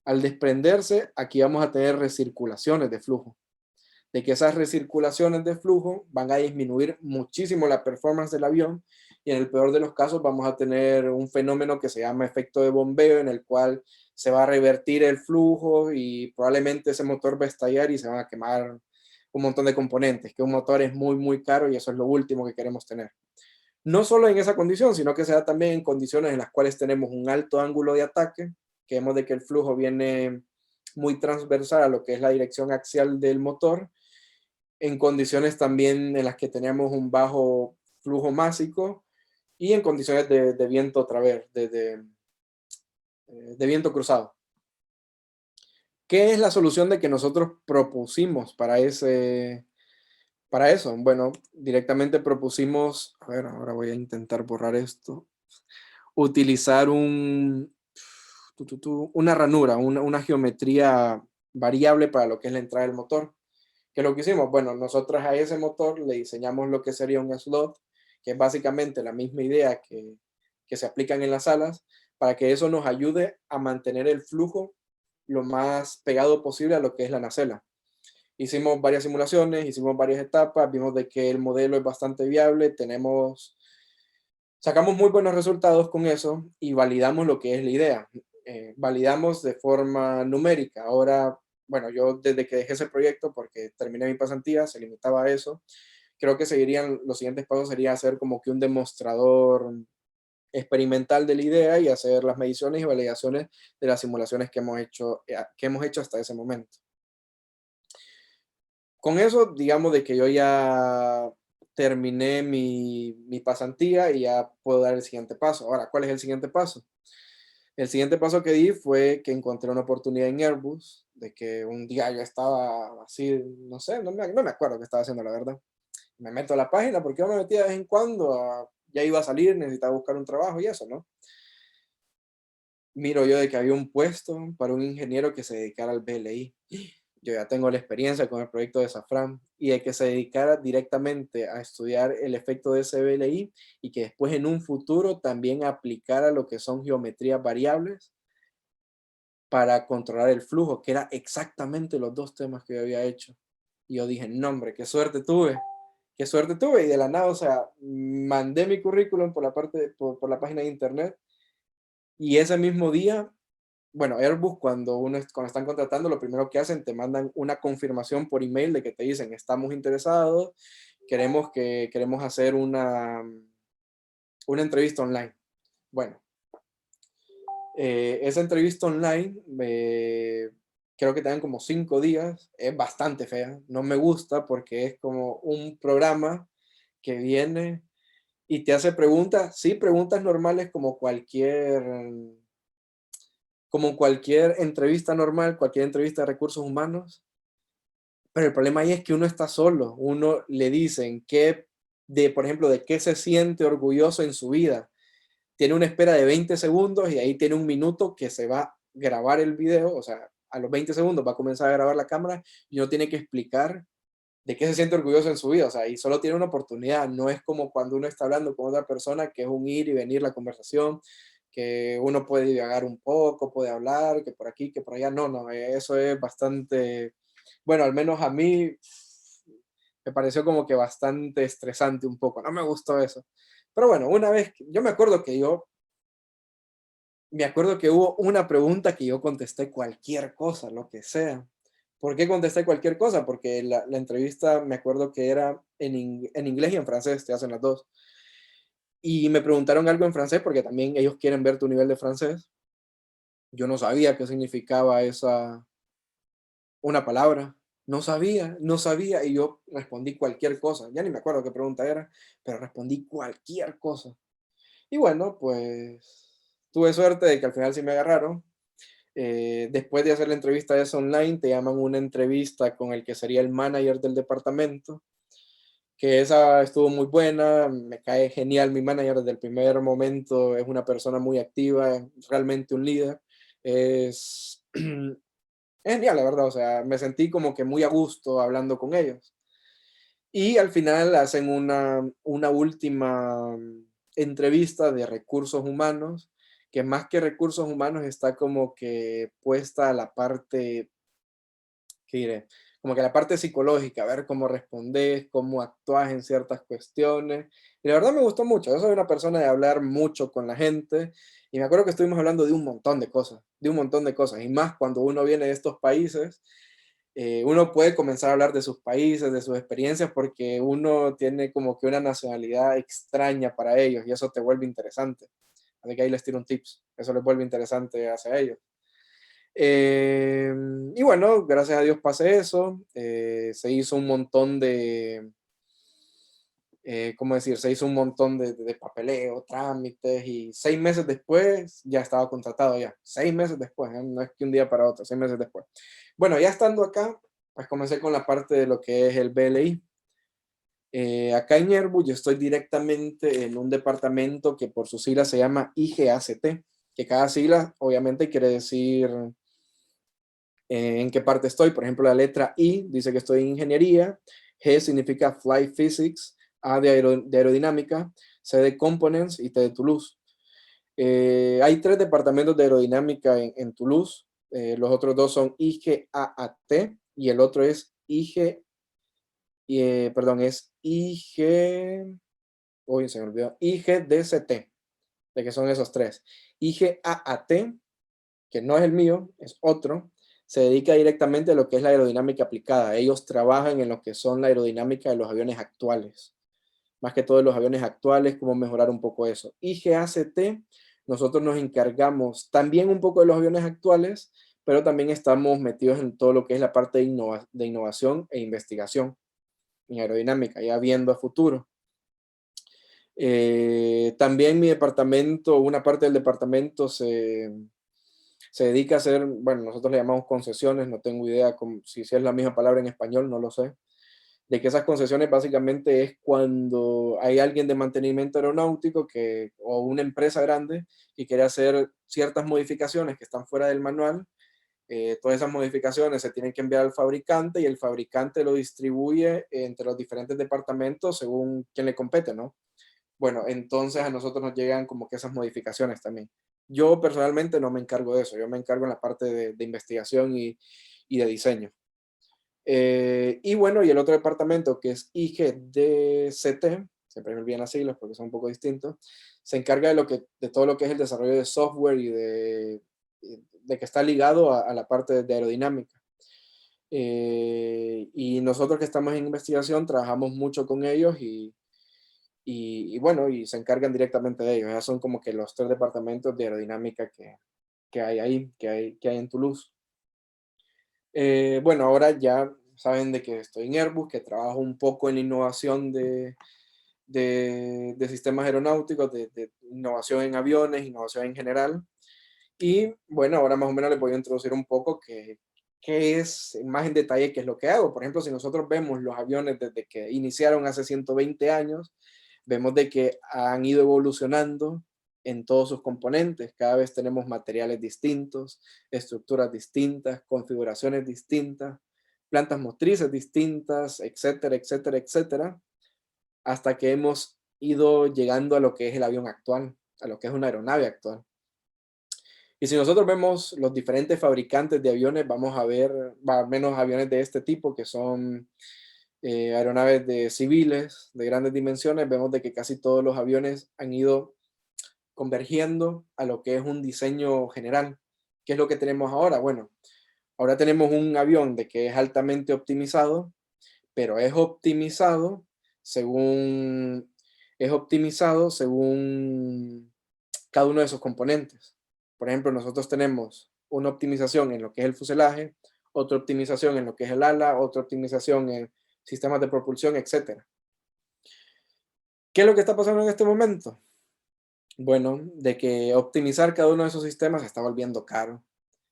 B: Al desprenderse, aquí vamos a tener recirculaciones de flujo. De que esas recirculaciones de flujo van a disminuir muchísimo la performance del avión y en el peor de los casos vamos a tener un fenómeno que se llama efecto de bombeo en el cual se va a revertir el flujo y probablemente ese motor va a estallar y se van a quemar un montón de componentes, que un motor es muy, muy caro y eso es lo último que queremos tener. No solo en esa condición, sino que se da también en condiciones en las cuales tenemos un alto ángulo de ataque, que vemos de que el flujo viene muy transversal a lo que es la dirección axial del motor, en condiciones también en las que teníamos un bajo flujo másico y en condiciones de viento otra vez, de viento cruzado. ¿Qué es la solución de que nosotros propusimos para eso? Bueno, directamente propusimos, a ver, ahora voy a intentar borrar esto, utilizar una ranura, una geometría variable para lo que es la entrada del motor. ¿Qué es lo que hicimos? Bueno, nosotros a ese motor le diseñamos lo que sería un slot, que es básicamente la misma idea que se aplican en las alas, para que eso nos ayude a mantener el flujo lo más pegado posible a lo que es la nacela. Hicimos varias simulaciones, hicimos varias etapas, vimos de que el modelo es bastante viable, sacamos muy buenos resultados con eso y validamos lo que es la idea. Validamos de forma numérica. Ahora, bueno, yo desde que dejé ese proyecto, porque terminé mi pasantía, se limitaba a eso, creo que seguirían, los siguientes pasos sería hacer como que un demostrador experimental de la idea y hacer las mediciones y validaciones de las simulaciones que hemos hecho hasta ese momento. Con eso, digamos de que yo ya terminé mi pasantía y ya puedo dar el siguiente paso. Ahora, ¿cuál es el siguiente paso? El siguiente paso que di fue que encontré una oportunidad en Airbus, de que un día yo estaba así, no sé, no me acuerdo qué estaba haciendo, la verdad. Me meto a la página porque yo me metía de vez en cuando, ya iba a salir, necesitaba buscar un trabajo y eso, ¿no? Miro yo de que había un puesto para un ingeniero que se dedicara al BLI. Yo ya tengo la experiencia con el proyecto de Safran y de que se dedicara directamente a estudiar el efecto de ese BLI y que después en un futuro también aplicara lo que son geometrías variables para controlar el flujo, que era exactamente los dos temas que yo había hecho. Y yo dije, no hombre, qué suerte tuve. Y de la nada, o sea, mandé mi currículum por la página de internet y ese mismo día, bueno, Airbus cuando están contratando, lo primero que hacen, te mandan una confirmación por email de que te dicen, estamos interesados, queremos hacer una entrevista online. Bueno, esa entrevista online, creo que te dan como 5 días, es bastante fea, no me gusta porque es como un programa que viene y te hace preguntas, sí, preguntas normales como cualquier entrevista normal, cualquier entrevista de recursos humanos, pero el problema ahí es que uno está solo, uno le dicen por ejemplo, de qué se siente orgulloso en su vida. Tiene una espera de 20 segundos y ahí tiene un minuto que se va a grabar el video, o sea, a los 20 segundos va a comenzar a grabar la cámara y uno tiene que explicar de qué se siente orgulloso en su vida, o sea, y solo tiene una oportunidad, no es como cuando uno está hablando con otra persona, que es un ir y venir la conversación, que uno puede divagar un poco, puede hablar, que por aquí, que por allá, no, no, eso es bastante, bueno, al menos a mí me pareció como que bastante estresante un poco, no me gustó eso. Pero bueno, una vez, yo me acuerdo que hubo una pregunta que yo contesté cualquier cosa, lo que sea. ¿Por qué contesté cualquier cosa? Porque la entrevista me acuerdo que era en inglés y en francés, te hacen las dos. Y me preguntaron algo en francés porque también ellos quieren ver tu nivel de francés. Yo no sabía qué significaba una palabra, no sabía, y yo respondí cualquier cosa, ya ni me acuerdo qué pregunta era, pero respondí cualquier cosa. Y bueno, pues tuve suerte de que al final sí me agarraron. Después de hacer la entrevista esa online, te llaman una entrevista con el que sería el manager del departamento, que esa estuvo muy buena, me cae genial mi manager desde el primer momento, es una persona muy activa, es realmente un líder, es genial, la verdad, o sea, me sentí como que muy a gusto hablando con ellos. Y al final hacen una última entrevista de recursos humanos, que más que recursos humanos está como que puesta a la parte, ¿qué diré? Como que la parte psicológica, ver cómo respondes, cómo actúas en ciertas cuestiones. Y la verdad me gustó mucho. Yo soy una persona de hablar mucho con la gente y me acuerdo que estuvimos hablando de un montón de cosas, de un montón de cosas. Y más cuando uno viene de estos países, uno puede comenzar a hablar de sus países, de sus experiencias, porque uno tiene como que una nacionalidad extraña para ellos y eso te vuelve interesante. Así que ahí les tiro un tips. Eso les vuelve interesante hacia ellos. Y bueno, gracias a Dios pasé eso. Se hizo un montón de, ¿cómo decir? Se hizo un montón de papeleo, trámites y 6 meses después ya estaba contratado ya. 6 meses después, ¿eh? No es que un día para otro, 6 meses después. Bueno, ya estando acá, pues comencé con la parte de lo que es el BLI. Acá en Airbus yo estoy directamente en un departamento que por sus siglas se llama IGACT, que cada sigla obviamente quiere decir en qué parte estoy. Por ejemplo, la letra I dice que estoy en ingeniería, G significa Flight Physics, A de aerodinámica, C de Components y T de Toulouse. Hay 3 departamentos de aerodinámica en Toulouse. Los otros dos son IGAAT y el otro es perdón, es uy, se me olvidó, IGDCT, de que son esos tres. IGAAT, que no es el mío, es otro, se dedica directamente a lo que es la aerodinámica aplicada. Ellos trabajan en lo que son la aerodinámica de los aviones actuales. Más que todo de los aviones actuales, cómo mejorar un poco eso. IGACT, nosotros nos encargamos también un poco de los aviones actuales, pero también estamos metidos en todo lo que es la parte de innovación e investigación en aerodinámica, ya viendo a futuro. También mi departamento, una parte del departamento se dedica a hacer, bueno, nosotros le llamamos concesiones, no tengo idea si es la misma palabra en español, no lo sé. De que esas concesiones básicamente es cuando hay alguien de mantenimiento aeronáutico o una empresa grande que quiere hacer ciertas modificaciones que están fuera del manual. Todas esas modificaciones se tienen que enviar al fabricante y el fabricante lo distribuye entre los diferentes departamentos según quien le compete, ¿no? Bueno, entonces a nosotros nos llegan como que esas modificaciones también. Yo personalmente no me encargo de eso, yo me encargo en la parte de investigación y de diseño. Y bueno, y el otro departamento que es IGDCT, siempre me olvidan las siglas porque son un poco distintos, se encarga de todo lo que es el desarrollo de software y de que está ligado a la parte de aerodinámica. Y nosotros que estamos en investigación trabajamos mucho con ellos y bueno, y se encargan directamente de ellos. Ya son como que los 3 departamentos de aerodinámica que hay ahí, que hay en Toulouse. Bueno, ahora ya saben de que estoy en Airbus, que trabajo un poco en la innovación de sistemas aeronáuticos, de innovación en aviones, innovación en general. Y bueno, ahora más o menos les voy a introducir un poco qué es más en detalle qué es lo que hago. Por ejemplo, si nosotros vemos los aviones desde que iniciaron hace 120 años, vemos de que han ido evolucionando en todos sus componentes. Cada vez tenemos materiales distintos, estructuras distintas, configuraciones distintas, plantas motrices distintas, etcétera, etcétera, etcétera, hasta que hemos ido llegando a lo que es el avión actual, a lo que es una aeronave actual. Y si nosotros vemos los diferentes fabricantes de aviones, vamos a ver al menos aviones de este tipo, que son aeronaves de civiles de grandes dimensiones, vemos de que casi todos los aviones han ido convergiendo a lo que es un diseño general. ¿Qué es lo que tenemos ahora? Bueno, ahora tenemos un avión de que es altamente optimizado, pero según, es optimizado según cada uno de sus componentes. Por ejemplo, nosotros tenemos una optimización en lo que es el fuselaje, otra optimización en lo que es el ala, otra optimización en sistemas de propulsión, etcétera. ¿Qué es lo que está pasando en este momento? Bueno, de que optimizar cada uno de esos sistemas se está volviendo caro.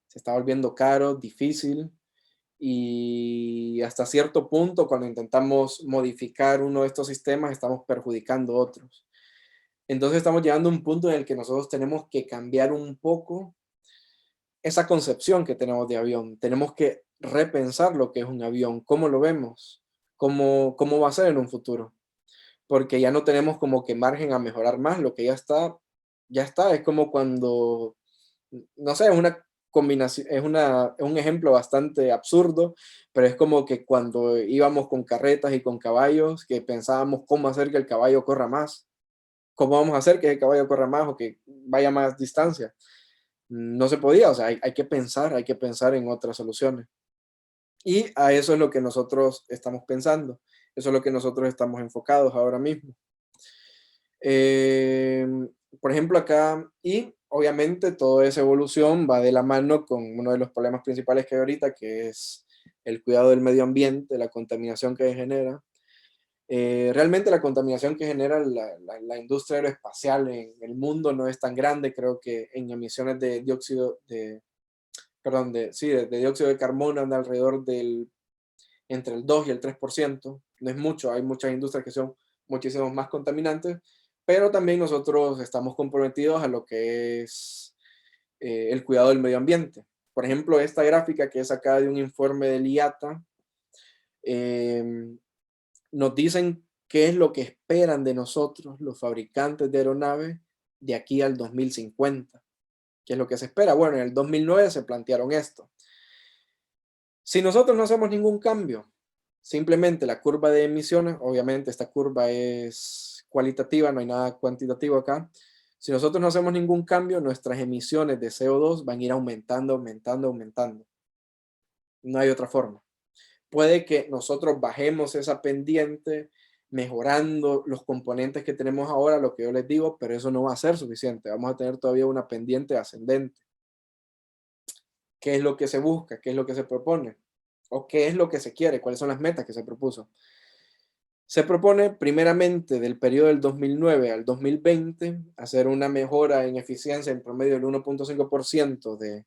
B: Se está volviendo caro, difícil, y hasta cierto punto, cuando intentamos modificar uno de estos sistemas, estamos perjudicando otros. Entonces estamos llegando a un punto en el que nosotros tenemos que cambiar un poco esa concepción que tenemos de avión. Tenemos que repensar lo que es un avión, cómo lo vemos, cómo va a ser en un futuro, porque ya no tenemos como que margen a mejorar más, lo que ya está. Es como cuando, no sé, es una combinación, es un ejemplo bastante absurdo, pero es como que cuando íbamos con carretas y con caballos, que pensábamos cómo hacer que el caballo corra más, cómo vamos a hacer que el caballo corra más o que vaya más distancia. No se podía, o sea, hay que pensar en otras soluciones. Y a eso es lo que nosotros estamos pensando, eso es lo que nosotros estamos enfocados ahora mismo. Em, por ejemplo, acá, y obviamente toda esa evolución va de la mano con uno de los problemas principales que hay ahorita, que es el cuidado del medio ambiente, la contaminación que genera. Realmente la contaminación que genera la industria aeroespacial en el mundo no es tan grande, creo que en emisiones de dióxido de, perdón, sí, de dióxido de carbono anda alrededor del, entre el 2 y el 3%, no es mucho, hay muchas industrias que son muchísimo más contaminantes, pero también nosotros estamos comprometidos a lo que es el cuidado del medio ambiente. Por ejemplo, esta gráfica que es sacada de un informe del IATA, nos dicen qué es lo que esperan de nosotros los fabricantes de aeronaves de aquí al 2050. ¿Qué es lo que se espera? Bueno, en el 2009 se plantearon esto. Si nosotros no hacemos ningún cambio, simplemente la curva de emisiones, obviamente esta curva es cualitativa, no hay nada cuantitativo acá. Si nosotros no hacemos ningún cambio, nuestras emisiones de CO2 van a ir aumentando, aumentando, aumentando. No hay otra forma. Puede que nosotros bajemos esa pendiente mejorando los componentes que tenemos ahora, lo que yo les digo, pero eso no va a ser suficiente. Vamos a tener todavía una pendiente ascendente. ¿Qué es lo que se busca? ¿Qué es lo que se propone? ¿O qué es lo que se quiere? ¿Cuáles son las metas que se propuso? Se propone primeramente del periodo del 2009 al 2020 hacer una mejora en eficiencia en promedio del 1.5%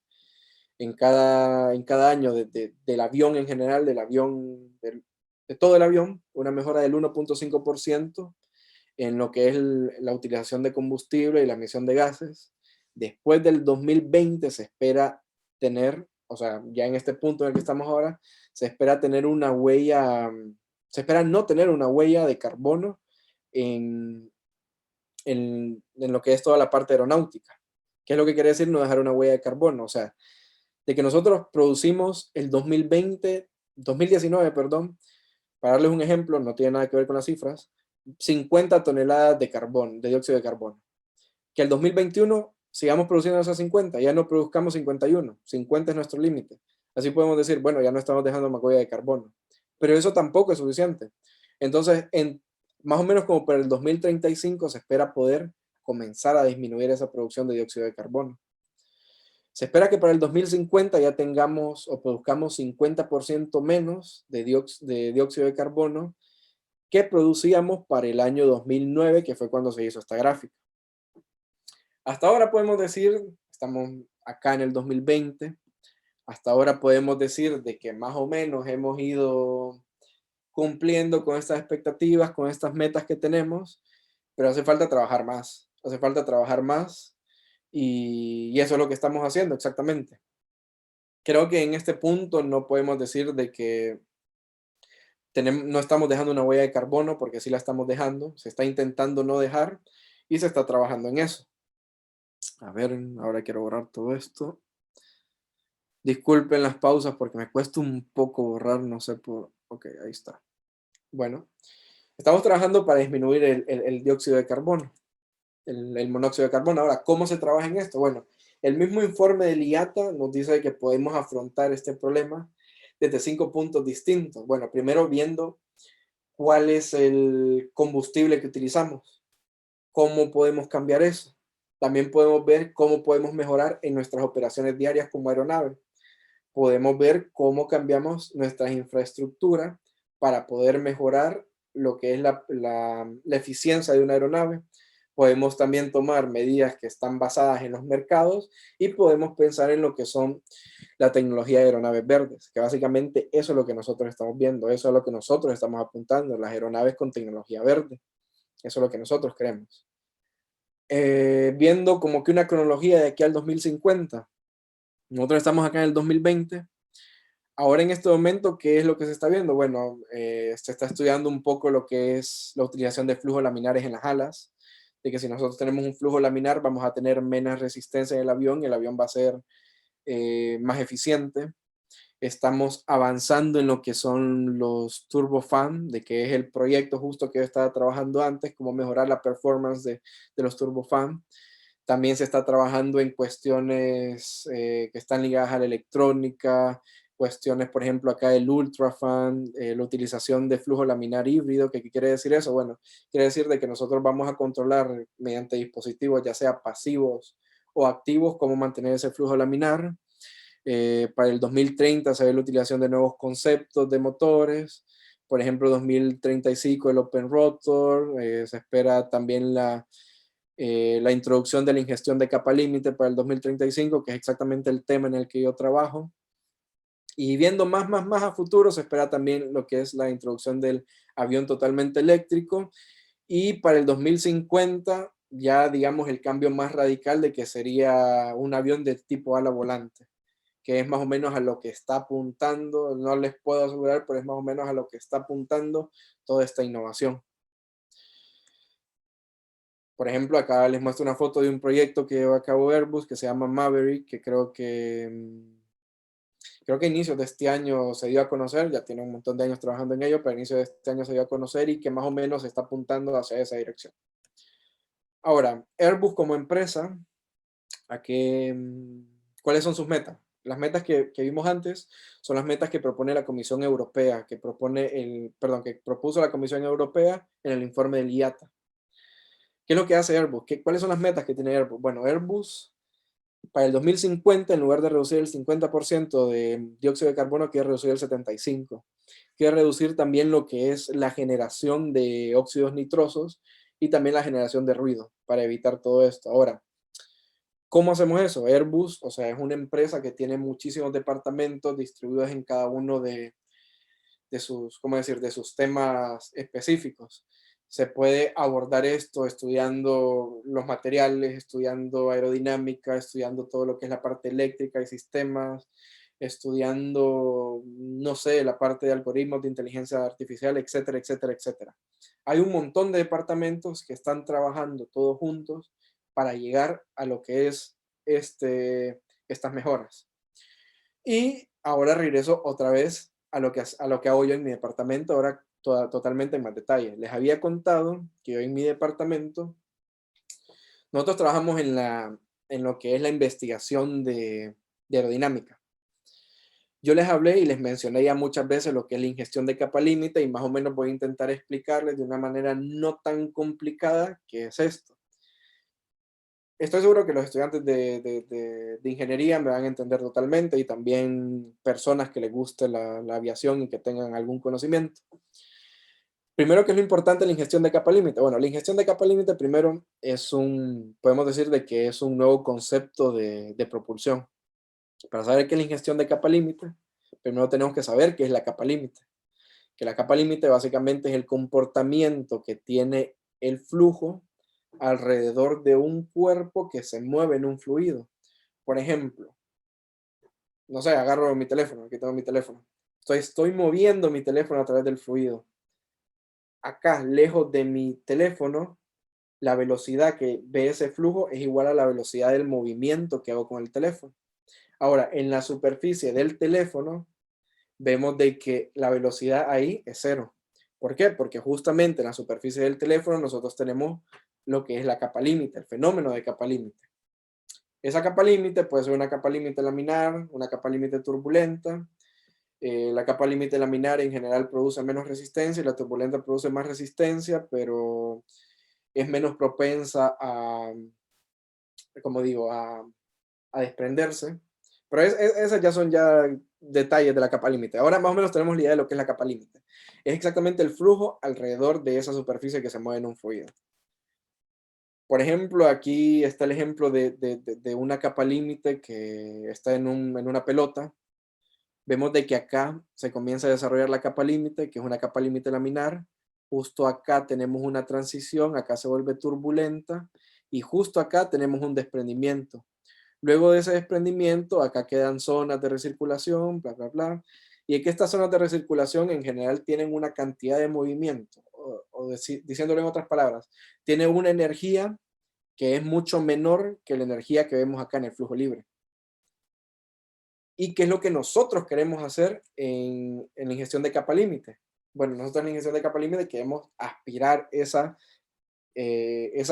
B: en cada año del avión en general, de todo el avión, una mejora del 1.5% en lo que es la utilización de combustible y la emisión de gases. Después del 2020 se espera tener, o sea, ya en este punto en el que estamos ahora, se espera tener una huella, se espera no tener una huella de carbono en, en lo que es toda la parte aeronáutica. ¿Qué es lo que quiere decir no dejar una huella de carbono? O sea, de que nosotros producimos el 2019, perdón, para darles un ejemplo, no tiene nada que ver con las cifras, 50 toneladas de carbón, de dióxido de carbono. Que el 2021 sigamos produciendo esas 50, ya no produzcamos 51, 50 es nuestro límite. Así podemos decir, bueno, ya no estamos dejando más huella de carbono. Pero eso tampoco es suficiente. Entonces, más o menos como para el 2035 se espera poder comenzar a disminuir esa producción de dióxido de carbono. Se espera que para el 2050 ya tengamos o produzcamos 50% menos de dióxido de carbono que producíamos para el año 2009, que fue cuando se hizo esta gráfica. Hasta ahora podemos decir, estamos acá en el 2020, hasta ahora podemos decir de que más o menos hemos ido cumpliendo con estas expectativas, con estas metas que tenemos, pero hace falta trabajar más y eso es lo que estamos haciendo exactamente. Creo que en este punto no podemos decir de que no estamos dejando una huella de carbono, porque sí la estamos dejando, se está intentando no dejar y se está trabajando en eso. A ver, ahora quiero borrar todo esto. Disculpen las pausas porque me cuesta un poco borrar, no sé por... Ok, ahí está. Bueno, estamos trabajando para disminuir el dióxido de carbono, el monóxido de carbono. Ahora, ¿cómo se trabaja en esto? Bueno, el mismo informe del IATA nos dice que podemos afrontar este problema desde 5 puntos distintos. Bueno, primero viendo cuál es el combustible que utilizamos, cómo podemos cambiar eso. También podemos ver cómo podemos mejorar en nuestras operaciones diarias como aeronave. podemos ver cómo cambiamos nuestras infraestructuras para poder mejorar lo que es la eficiencia de una aeronave. Podemos también tomar medidas que están basadas en los mercados y podemos pensar en lo que son la tecnología de aeronaves verdes, que básicamente eso es lo que nosotros estamos viendo, eso es lo que nosotros estamos apuntando, las aeronaves con tecnología verde. Eso es lo que nosotros queremos. Viendo como que una cronología de aquí al 2050. Nosotros estamos acá en el 2020. Ahora en este momento, ¿qué es lo que se está viendo? Bueno, se está estudiando un poco lo que es la utilización de flujos laminares en las alas, de que si nosotros tenemos un flujo laminar vamos a tener menos resistencia en el avión va a ser más eficiente. Estamos avanzando en lo que son los turbofan, de que es el proyecto justo que yo estaba trabajando antes, cómo mejorar la performance de los turbofan. También se está trabajando en cuestiones que están ligadas a la electrónica, cuestiones, por ejemplo, acá el ultrafan, la utilización de flujo laminar híbrido. ¿Qué quiere decir eso? Bueno, quiere decir de que nosotros vamos a controlar mediante dispositivos, ya sea pasivos o activos, cómo mantener ese flujo laminar. Para el 2030 se ve la utilización de nuevos conceptos de motores. Por ejemplo, 2035 el Open Rotor. Se espera también la introducción de la ingestión de capa límite para el 2035, que es exactamente el tema en el que yo trabajo. Y viendo más a futuro, se espera también lo que es la introducción del avión totalmente eléctrico. Y para el 2050, ya digamos el cambio más radical de que sería un avión de tipo ala volante, que es más o menos a lo que está apuntando, no les puedo asegurar, pero es más o menos a lo que está apuntando toda esta innovación. Por ejemplo, acá les muestro una foto de un proyecto que lleva a cabo Airbus que se llama Maverick, que creo que a inicios de este año se dio a conocer, ya tiene un montón de años trabajando en ello, pero a inicios de este año se dio a conocer y que más o menos está apuntando hacia esa dirección. Ahora, Airbus como empresa, ¿a qué, cuáles son sus metas? Las metas que vimos antes son las metas que propone la Comisión Europea, que propuso la Comisión Europea en el informe del IATA. ¿Qué es lo que hace Airbus? ¿Cuáles son las metas que tiene Airbus? Bueno, Airbus para el 2050, en lugar de reducir el 50% de dióxido de carbono, quiere reducir el 75%. Quiere reducir también lo que es la generación de óxidos nitrosos y también la generación de ruido para evitar todo esto. Ahora, ¿cómo hacemos eso? Airbus, o sea, es una empresa que tiene muchísimos departamentos distribuidos en cada uno de sus, ¿cómo decir?, de sus temas específicos. Se puede abordar esto estudiando los materiales, estudiando aerodinámica, estudiando todo lo que es la parte eléctrica y sistemas, estudiando, no sé, la parte de algoritmos de inteligencia artificial, etcétera, etcétera, etcétera. Hay un montón de departamentos que están trabajando todos juntos para llegar a lo que es estas mejoras. Y ahora regreso otra vez a lo que hago yo en mi departamento, ahora totalmente en más detalle. Les había contado que yo en mi departamento, nosotros trabajamos en lo que es la investigación de aerodinámica. Yo les hablé y les mencioné ya muchas veces lo que es la ingestión de capa límite y más o menos voy a intentar explicarles de una manera no tan complicada qué es esto. Estoy seguro que los estudiantes de ingeniería me van a entender totalmente y también personas que les guste la aviación y que tengan algún conocimiento. Primero, ¿qué es lo importante de la ingestión de capa límite? Bueno, la ingestión de capa límite primero podemos decir de que es un nuevo concepto de propulsión. Para saber qué es la ingestión de capa límite, primero tenemos que saber qué es la capa límite. Que la capa límite básicamente es el comportamiento que tiene el flujo alrededor de un cuerpo que se mueve en un fluido. Por ejemplo, no sé, agarro mi teléfono, aquí tengo mi teléfono. Estoy moviendo mi teléfono a través del fluido. Acá, lejos de mi teléfono, la velocidad que ve ese flujo es igual a la velocidad del movimiento que hago con el teléfono. Ahora, en la superficie del teléfono, vemos de que la velocidad ahí es cero. ¿Por qué? Porque justamente en la superficie del teléfono nosotros tenemos lo que es la capa límite, el fenómeno de capa límite. Esa capa límite puede ser una capa límite laminar, una capa límite turbulenta. La capa límite laminar en general produce menos resistencia y la turbulenta produce más resistencia, pero es menos propensa como digo, a desprenderse. Pero esas ya son detalles de la capa límite. Ahora más o menos tenemos la idea de lo que es la capa límite. Es exactamente el flujo alrededor de esa superficie que se mueve en un fluido. Por ejemplo, aquí está el ejemplo de una capa límite que está en una pelota. Vemos de que acá se comienza a desarrollar la capa límite, que es una capa límite laminar. Justo acá tenemos una transición, acá se vuelve turbulenta y justo acá tenemos un desprendimiento. Luego de ese desprendimiento, acá quedan zonas de recirculación, bla, bla, bla. Y es que estas zonas de recirculación en general tienen una cantidad de movimiento, diciéndolo en otras palabras, tienen una energía que es mucho menor que la energía que vemos acá en el flujo libre. ¿Y qué es lo que nosotros queremos hacer en la ingestión de capa límite? Bueno, nosotros en la ingestión de capa límite queremos aspirar esa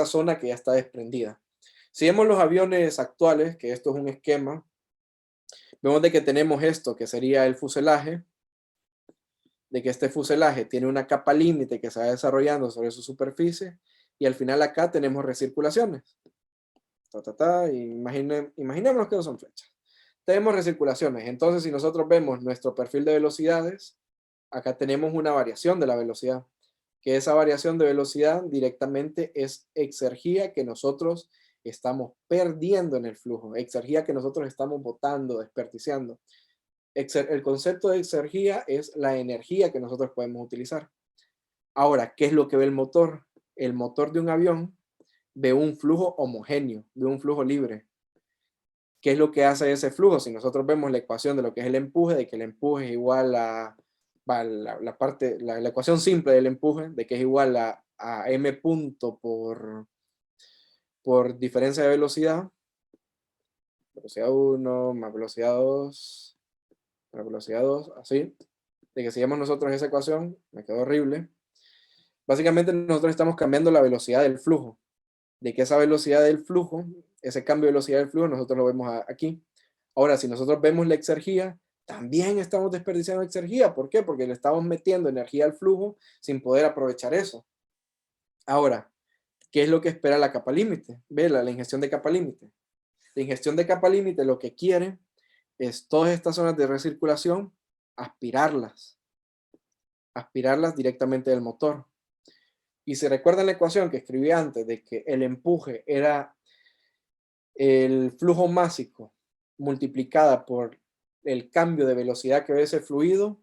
B: zona que ya está desprendida. Si vemos los aviones actuales, que esto es un esquema, vemos de que tenemos esto, que sería el fuselaje, de que este fuselaje tiene una capa límite que se va desarrollando sobre su superficie, y al final acá tenemos recirculaciones. Imaginemos que no son flechas. Tenemos recirculaciones. Entonces, si nosotros vemos nuestro perfil de velocidades, acá tenemos una variación de la velocidad, que esa variación de velocidad directamente es exergía que nosotros estamos perdiendo en el flujo, exergía que nosotros estamos botando, desperdiciando. El concepto de exergía es la energía que nosotros podemos utilizar. Ahora, ¿qué es lo que ve el motor? El motor de un avión ve un flujo homogéneo, ve un flujo libre. ¿Qué es lo que hace ese flujo? Si nosotros vemos la ecuación de lo que es el empuje, de que el empuje es igual la ecuación simple del empuje, de que es igual a m punto por diferencia de velocidad, velocidad 1 más velocidad 2, más velocidad 2, así, de que si vemos nosotros esa ecuación, me quedó horrible. Básicamente nosotros estamos cambiando la velocidad del flujo, de que esa velocidad del flujo, ese cambio de velocidad del flujo, nosotros lo vemos aquí. Ahora, si nosotros vemos la exergía, también estamos desperdiciando exergía. ¿Por qué? Porque le estamos metiendo energía al flujo sin poder aprovechar eso. Ahora, ¿qué es lo que espera la capa límite? Ve la ingestión de capa límite. La ingestión de capa límite lo que quiere es todas estas zonas de recirculación, aspirarlas, aspirarlas directamente del motor. Y si recuerdan la ecuación que escribí antes de que el empuje era el flujo másico multiplicada por el cambio de velocidad que ve ese fluido,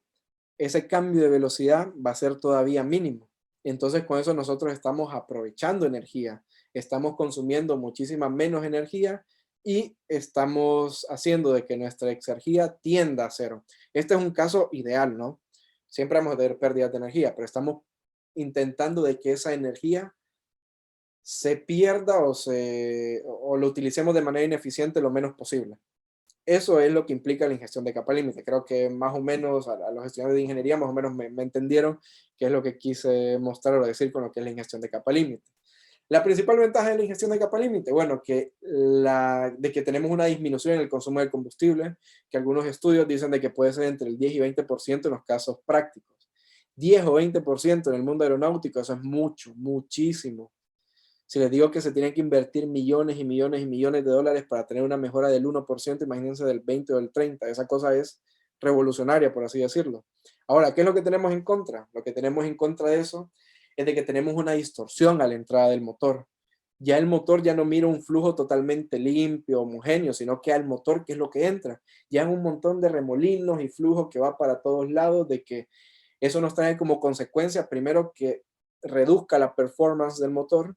B: ese cambio de velocidad va a ser todavía mínimo. Entonces con eso nosotros estamos aprovechando energía, estamos consumiendo muchísima menos energía y estamos haciendo de que nuestra exergía tienda a cero. Este es un caso ideal, ¿no? Siempre vamos a tener pérdidas de energía, pero estamos intentando de que esa energía se pierda o lo utilicemos de manera ineficiente lo menos posible. Eso es lo que implica la ingestión de capa límite. Creo que más o menos a los estudiantes de ingeniería más o menos me entendieron qué es lo que quise mostrar o decir con lo que es la ingestión de capa límite. La principal ventaja de la ingestión de capa límite, bueno, de que tenemos una disminución en el consumo de combustible, que algunos estudios dicen de que puede ser entre el 10 y 20% en los casos prácticos. 10 o 20% en el mundo aeronáutico, eso es mucho, muchísimo. Si les digo que se tienen que invertir millones y millones y millones de dólares para tener una mejora del 1%, imagínense del 20 o del 30%. Esa cosa es revolucionaria, por así decirlo. Ahora, ¿qué es lo que tenemos en contra? Lo que tenemos en contra de eso es de que tenemos una distorsión a la entrada del motor. Ya el motor ya no mira un flujo totalmente limpio, homogéneo, sino que al motor, ¿qué es lo que entra? Ya es un montón de remolinos y flujo que va para todos lados, de que eso nos trae como consecuencia, primero, que reduzca la performance del motor,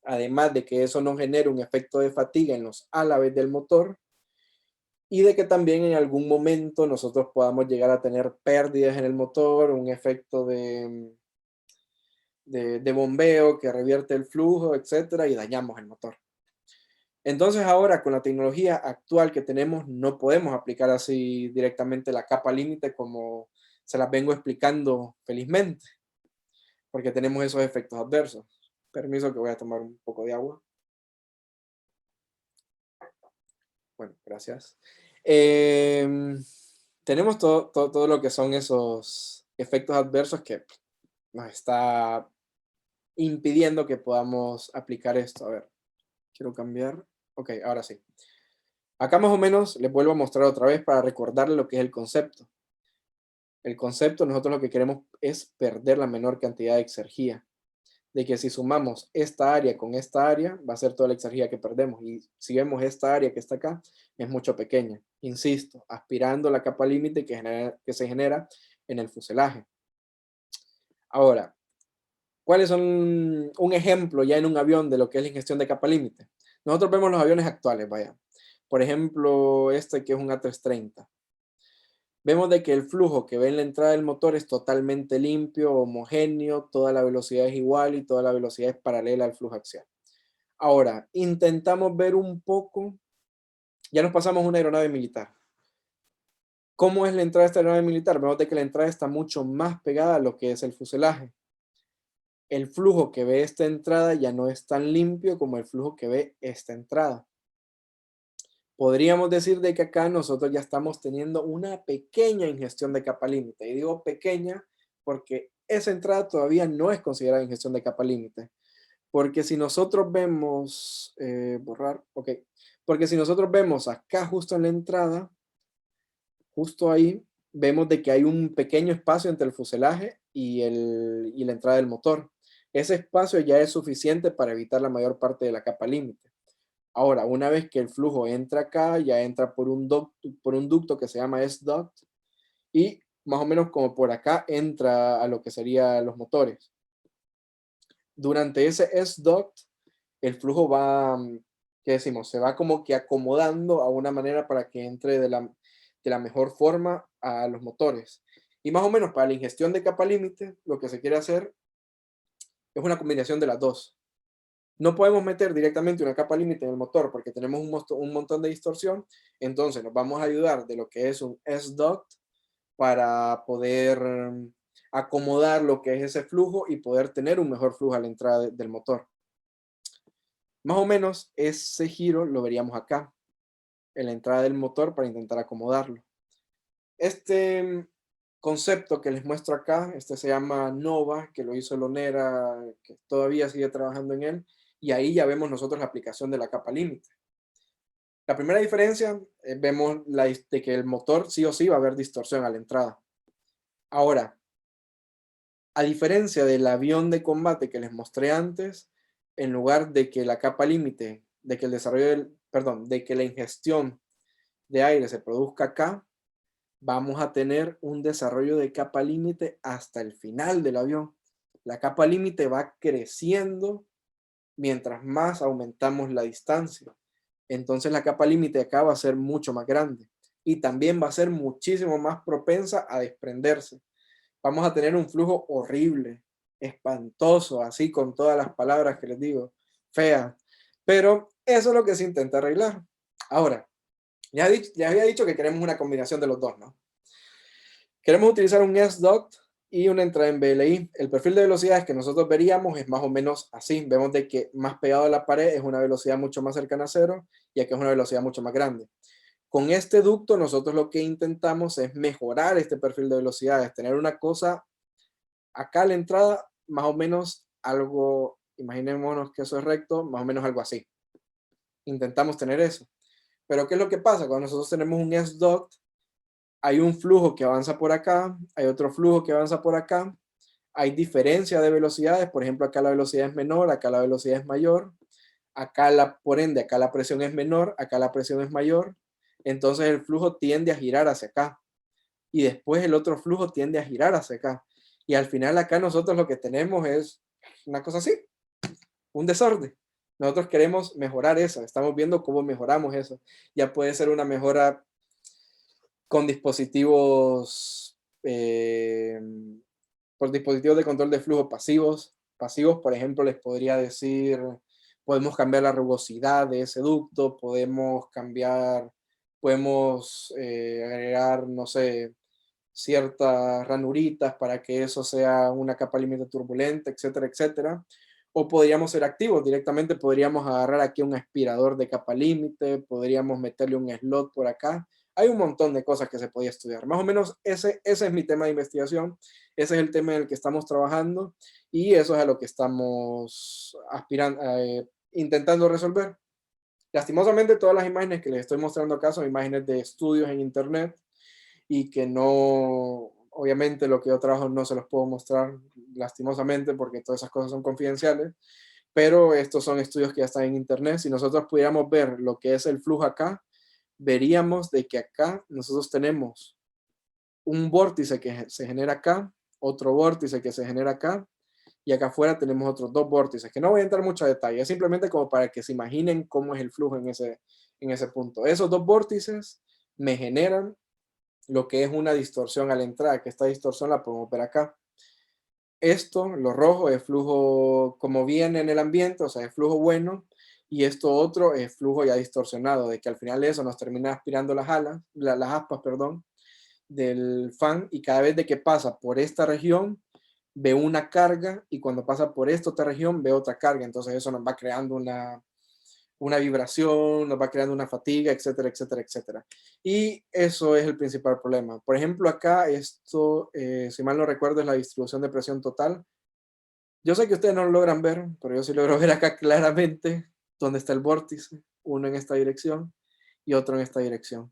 B: además de que eso no genere un efecto de fatiga en los álabes del motor y de que también en algún momento nosotros podamos llegar a tener pérdidas en el motor, un efecto de bombeo que revierte el flujo, etcétera, y dañamos el motor. Entonces ahora con la tecnología actual que tenemos no podemos aplicar así directamente la capa límite como se las vengo explicando felizmente, porque tenemos esos efectos adversos. Permiso que voy a tomar un poco de agua. Bueno, gracias. Tenemos todo lo que son esos efectos adversos que nos está impidiendo que podamos aplicar esto. A ver, quiero cambiar. Ok, ahora sí. Acá más o menos les vuelvo a mostrar otra vez para recordarles lo que es el concepto. El concepto, nosotros lo que queremos es perder la menor cantidad de exergía. De que si sumamos esta área con esta área, va a ser toda la exergía que perdemos. Y si vemos esta área que está acá, es mucho pequeña. Insisto, aspirando la capa límite que se genera en el fuselaje. Ahora, ¿cuáles son un ejemplo ya en un avión de lo que es la ingestión de capa límite? Nosotros vemos los aviones actuales, vaya. Por ejemplo, este que es un A330. Vemos de que el flujo que ve en la entrada del motor es totalmente limpio, homogéneo, toda la velocidad es igual y toda la velocidad es paralela al flujo axial. Ahora, intentamos ver un poco, ya nos pasamos a una aeronave militar. ¿Cómo es la entrada de esta aeronave militar? Vemos de que la entrada está mucho más pegada a lo que es el fuselaje. El flujo que ve esta entrada ya no es tan limpio como el flujo que ve esta entrada. Podríamos decir de que acá nosotros ya estamos teniendo una pequeña ingestión de capa límite. Y digo pequeña porque esa entrada todavía no es considerada ingestión de capa límite. Porque si nosotros vemos, borrar, ok, porque si nosotros vemos acá justo en la entrada, justo ahí, vemos de que hay un pequeño espacio entre el fuselaje y la entrada del motor. Ese espacio ya es suficiente para evitar la mayor parte de la capa límite. Ahora, una vez que el flujo entra acá, ya entra por un ducto que se llama S-duct y más o menos como por acá entra a lo que serían los motores. Durante ese S-duct, el flujo va, ¿qué decimos? Se va como que acomodando a una manera para que entre de la mejor forma a los motores. Y más o menos para la ingestión de capa límite, lo que se quiere hacer es una combinación de las dos. No podemos meter directamente una capa límite en el motor porque tenemos un montón de distorsión, entonces nos vamos a ayudar de lo que es un S-duct para poder acomodar lo que es ese flujo y poder tener un mejor flujo a la entrada del motor. Más o menos ese giro lo veríamos acá, en la entrada del motor para intentar acomodarlo. Este concepto que les muestro acá, este se llama Nova, que lo hizo Lonera, que todavía sigue trabajando en él, y ahí ya vemos nosotros la aplicación de la capa límite. La primera diferencia, vemos de que el motor sí o sí va a haber distorsión a la entrada. Ahora, a diferencia del avión de combate que les mostré antes, en lugar de que la capa límite, de que el desarrollo perdón, de que la ingestión de aire se produzca acá, vamos a tener un desarrollo de capa límite hasta el final del avión. La capa límite va creciendo mientras más aumentamos la distancia. Entonces la capa límite acá va a ser mucho más grande y también va a ser muchísimo más propensa a desprenderse. Vamos a tener un flujo horrible, espantoso, así con todas las palabras que les digo, feas. Pero eso es lo que se intenta arreglar. Ahora, ya había dicho que queremos una combinación de los dos, ¿no? Queremos utilizar un S-duct y una entrada en BLI. El perfil de velocidades que nosotros veríamos es más o menos así. Vemos de que más pegado a la pared es una velocidad mucho más cercana a cero y aquí es una velocidad mucho más grande. Con este ducto nosotros lo que intentamos es mejorar este perfil de velocidades, tener una cosa acá a la entrada, más o menos algo, imaginémonos que eso es recto, más o menos algo así. Intentamos tener eso. Pero ¿qué es lo que pasa? Cuando nosotros tenemos un S-duct, hay un flujo que avanza por acá, hay otro flujo que avanza por acá, hay diferencia de velocidades, por ejemplo, acá la velocidad es menor, acá la velocidad es mayor, por ende, acá la presión es menor, acá la presión es mayor, entonces el flujo tiende a girar hacia acá, y después el otro flujo tiende a girar hacia acá, y al final acá nosotros lo que tenemos es una cosa así, un desorden. Nosotros queremos mejorar eso, estamos viendo cómo mejoramos eso. Ya puede ser una mejora con dispositivos, por dispositivos de control de flujo pasivos. Pasivos, por ejemplo, les podría decir, podemos cambiar la rugosidad de ese ducto, podemos agregar, no sé, ciertas ranuritas para que eso sea una capa límite turbulenta, etcétera, etcétera. O podríamos ser activos, directamente podríamos agarrar aquí un aspirador de capa límite, podríamos meterle un slot por acá. Hay un montón de cosas que se podía estudiar. Más o menos ese es mi tema de investigación, ese es el tema en el que estamos trabajando y eso es a lo que estamos intentando resolver. Lastimosamente, todas las imágenes que les estoy mostrando acá son imágenes de estudios en internet y que no, obviamente lo que yo trabajo no se los puedo mostrar lastimosamente porque todas esas cosas son confidenciales, pero estos son estudios que ya están en internet. Si nosotros pudiéramos ver lo que es el flujo acá, veríamos de que acá nosotros tenemos un vórtice que se genera acá, otro vórtice que se genera acá, y acá afuera tenemos otros dos vórtices, que no voy a entrar mucho a detalle, es simplemente como para que se imaginen cómo es el flujo en ese punto. Esos dos vórtices me generan lo que es una distorsión a la entrada, que esta distorsión la podemos ver acá. Esto, lo rojo, es flujo como viene en el ambiente, o sea, es flujo bueno, y esto otro es flujo ya distorsionado, de que al final de eso nos termina aspirando las alas, las aspas, perdón, del fan, y cada vez de que pasa por esta región, ve una carga, y cuando pasa por esta otra región, ve otra carga, entonces eso nos va creando una vibración, nos va creando una fatiga, etcétera, etcétera, etcétera. Y eso es el principal problema. Por ejemplo, acá esto, si mal no recuerdo, es la distribución de presión total. Yo sé que ustedes no lo logran ver, pero yo sí logro ver acá claramente dónde está el vórtice, uno en esta dirección y otro en esta dirección.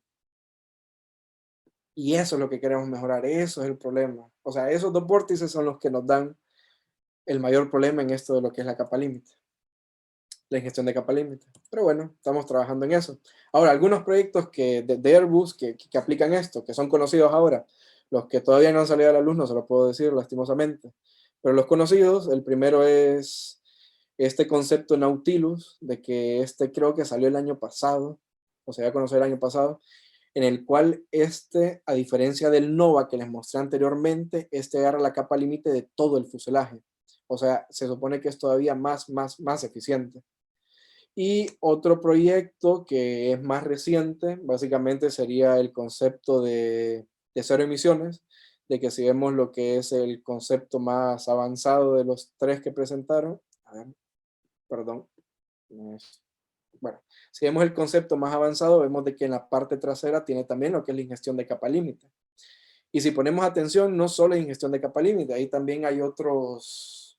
B: Y eso es lo que queremos mejorar, eso es el problema. O sea, esos dos vórtices son los que nos dan el mayor problema en esto de lo que es la capa límite, la ingestión de capa límite. Pero bueno, estamos trabajando en eso. Ahora, algunos proyectos de Airbus que aplican esto, que son conocidos ahora, los que todavía no han salido a la luz, no se los puedo decir lastimosamente, pero los conocidos, el primero es este concepto Nautilus, de que este creo que salió el año pasado, o sea, ya conocer el año pasado, en el cual este, a diferencia del Nova que les mostré anteriormente, este agarra la capa límite de todo el fuselaje. O sea, se supone que es todavía más eficiente. Y otro proyecto que es más reciente, básicamente sería el concepto de cero emisiones, de que si vemos lo que es el concepto más avanzado de los tres que presentaron, a ver, perdón, bueno, si vemos el concepto más avanzado, vemos de que en la parte trasera tiene también lo que es la ingestión de capa límite. Y si ponemos atención, no solo es ingestión de capa límite, ahí también hay otras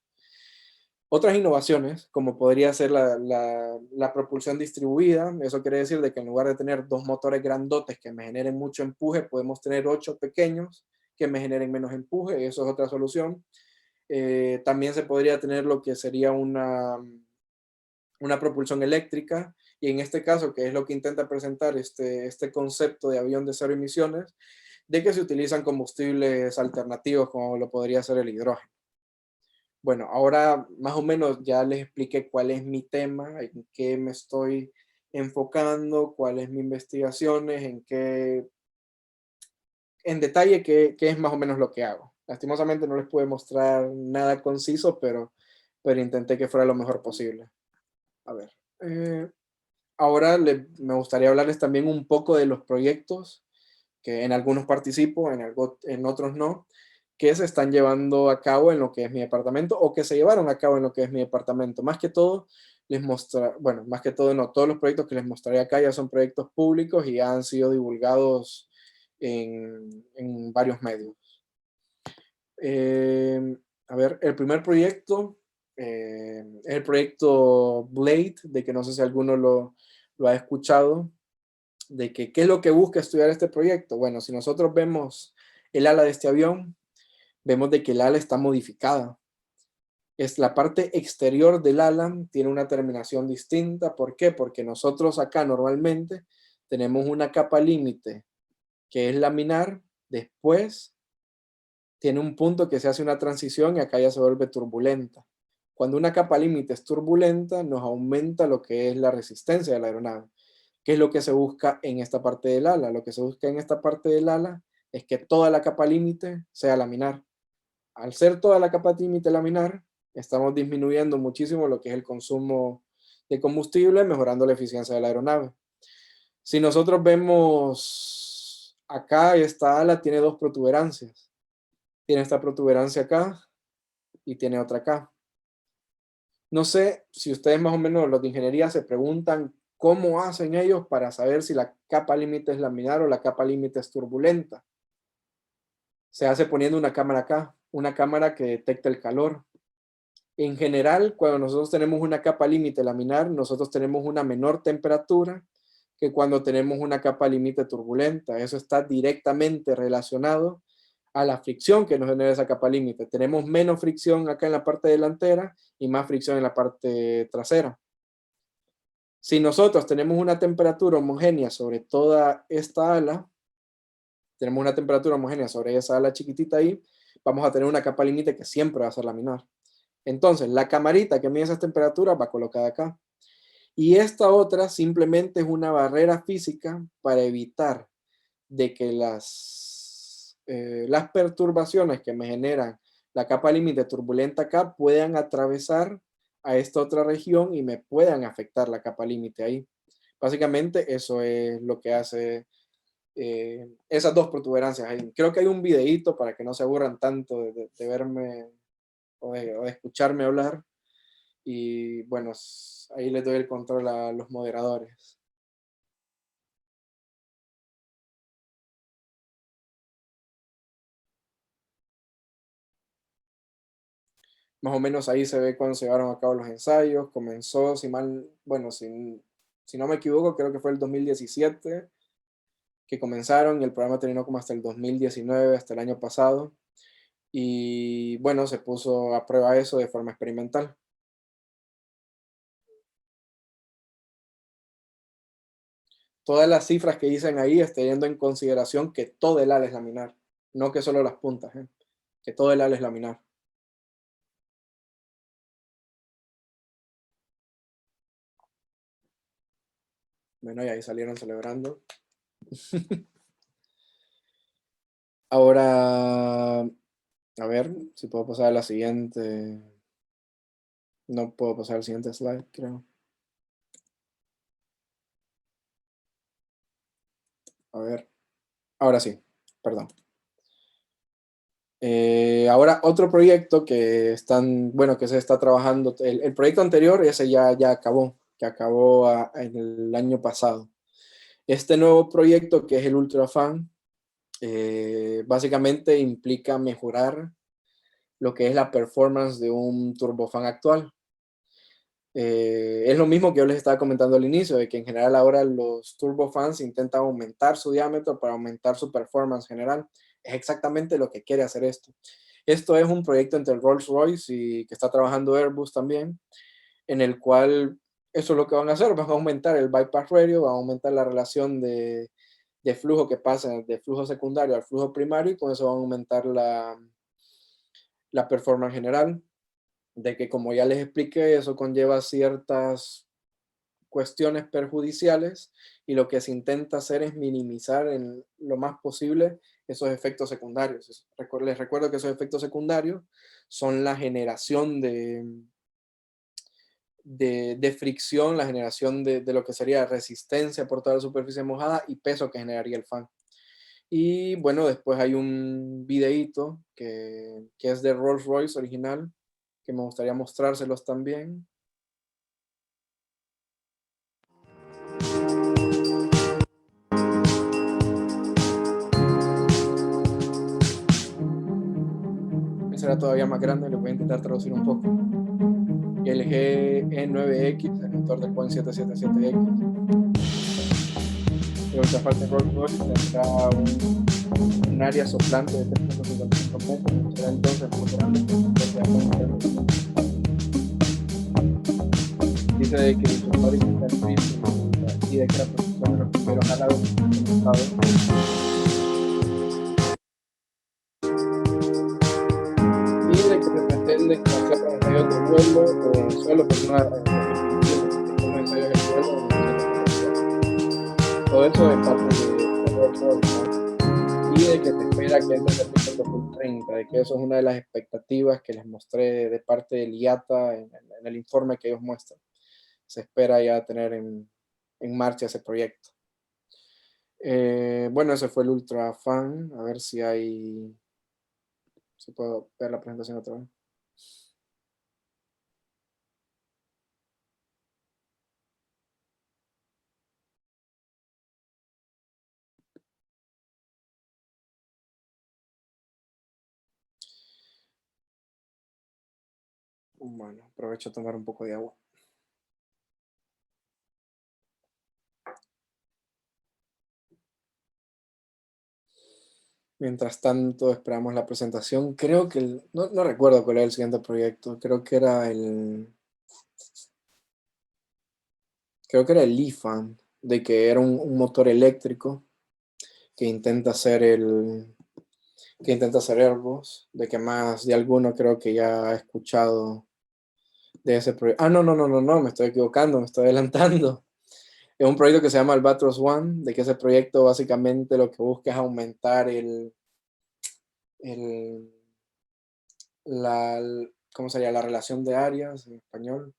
B: innovaciones, como podría ser la propulsión distribuida. Eso quiere decir de que en lugar de tener dos motores grandotes que me generen mucho empuje, podemos tener 8 pequeños que me generen menos empuje. Eso es otra solución. También se podría tener lo que sería una propulsión eléctrica, y en este caso, que es lo que intenta presentar este concepto de avión de cero emisiones, de que se utilizan combustibles alternativos como lo podría ser el hidrógeno. Bueno, ahora más o menos ya les expliqué cuál es mi tema, en qué me estoy enfocando, cuál es mi investigaciones, en detalle qué es más o menos lo que hago. Lastimosamente no les pude mostrar nada conciso, pero intenté que fuera lo mejor posible. A ver, eh, ahora me gustaría hablarles también un poco de los proyectos, que en algunos participo, en otros no, que se están llevando a cabo en lo que es mi departamento o que se llevaron a cabo en lo que es mi departamento. Más que todo, bueno, más que todo no, todos los proyectos que les mostraré acá ya son proyectos públicos y ya han sido divulgados en varios medios. Eh, a ver, el primer proyecto es el proyecto Blade, de que no sé si alguno lo ha escuchado, de que qué es lo que busca estudiar este proyecto. Bueno, si nosotros vemos el ala de este avión, vemos de que el ala está modificada. Es la parte exterior del ala tiene una terminación distinta. ¿Por qué? Porque nosotros acá normalmente tenemos una capa límite que es laminar, después tiene un punto que se hace una transición y acá ya se vuelve turbulenta. Cuando una capa límite es turbulenta, nos aumenta lo que es la resistencia de la aeronave. ¿Qué es lo que se busca en esta parte del ala? Lo que se busca en esta parte del ala es que toda la capa límite sea laminar. Al ser toda la capa límite laminar, estamos disminuyendo muchísimo lo que es el consumo de combustible, mejorando la eficiencia de la aeronave. Si nosotros vemos acá, esta ala tiene dos protuberancias. Tiene esta protuberancia acá y tiene otra acá. No sé si ustedes más o menos los de ingeniería se preguntan cómo hacen ellos para saber si la capa límite es laminar o la capa límite es turbulenta. Se hace poniendo una cámara acá, una cámara que detecta el calor. En general, cuando nosotros tenemos una capa límite laminar, nosotros tenemos una menor temperatura que cuando tenemos una capa límite turbulenta. Eso está directamente relacionado a la fricción que nos genera esa capa límite. Tenemos menos fricción acá en la parte delantera y más fricción en la parte trasera. Si nosotros tenemos una temperatura homogénea sobre toda esta ala, tenemos una temperatura homogénea sobre esa ala chiquitita ahí, vamos a tener una capa límite que siempre va a ser laminar. Entonces, la camarita que mide esas temperaturas va colocada acá. Y esta otra simplemente es una barrera física para evitar de que las perturbaciones que me generan la capa límite turbulenta acá puedan atravesar a esta otra región y me puedan afectar la capa límite ahí. Básicamente eso es lo que hace esas dos protuberancias ahí. Creo que hay un videíto para que no se aburran tanto de verme o de escucharme hablar. Y bueno, ahí les doy el control a los moderadores. Más o menos ahí se ve cuando se llevaron a cabo los ensayos. Comenzó, si mal, bueno, si no me equivoco, creo que fue el 2017 que comenzaron y el programa terminó como hasta el 2019, hasta el año pasado. Y bueno, se puso a prueba eso de forma experimental. Todas las cifras que dicen ahí teniendo en consideración que todo el ala es laminar, no que solo las puntas, que todo el ala es laminar. Bueno, y ahí salieron celebrando. Ahora, a ver si puedo pasar a la siguiente. No puedo pasar al siguiente slide, creo. A ver, ahora sí, perdón. Ahora otro proyecto bueno, que se está trabajando. El proyecto anterior, ese ya acabó, que acabó en el año pasado. Este nuevo proyecto, que es el UltraFan, básicamente implica mejorar lo que es la performance de un turbofan actual. Es lo mismo que yo les estaba comentando al inicio, de que en general ahora los turbofans intentan aumentar su diámetro para aumentar su performance general. Es exactamente lo que quiere hacer esto. Esto es un proyecto entre Rolls-Royce y que está trabajando Airbus también, en el cual eso es lo que van a hacer, van a aumentar el bypass radio, van a aumentar la relación de flujo que pasa de flujo secundario al flujo primario y con eso van a aumentar la performance general, de que como ya les expliqué, eso conlleva ciertas cuestiones perjudiciales y lo que se intenta hacer es minimizar en lo más posible esos efectos secundarios. Les recuerdo que esos efectos secundarios son la generación de fricción, la generación de lo que sería resistencia por toda la superficie mojada y peso que generaría el fan. Y bueno, después hay un videíto que es de Rolls Royce original, que me gustaría mostrárselos también. Será todavía más grande, le voy a intentar traducir un poco. El GE9X, el motor del Boeing 777X. El Ultrafalcon Rolls-Royce tendrá un área soplante de 3.55 metros, será entonces muy grande, dice de que el usuario está en y de que la protección de los primeros halagos y de que se pretende que hacer los ensayos de vuelo solo por una unos ensayos de vuelo. Todo eso de parte de Rolls-Royce, ¿no? Y de que se espera que entre el servicio 2030, de que eso es una de las expectativas que les mostré de parte del IATA en el informe que ellos muestran. Se espera ya tener en marcha ese proyecto. Bueno, ese fue el UltraFan. A ver si puedo ver la presentación otra vez. Bueno, aprovecho a tomar un poco de agua. Mientras tanto, esperamos la presentación. Creo que no recuerdo cuál era el siguiente proyecto. Creo que era el Lifan, de que era un motor eléctrico que intenta hacer Airbus, de que más de alguno creo que ya ha escuchado de ese proyecto. Ah, no, no, no, no, no, me estoy equivocando, me estoy adelantando. Es un proyecto que se llama Albatros One, de que ese proyecto básicamente lo que busca es aumentar el, la, ¿cómo sería? La relación de áreas en español.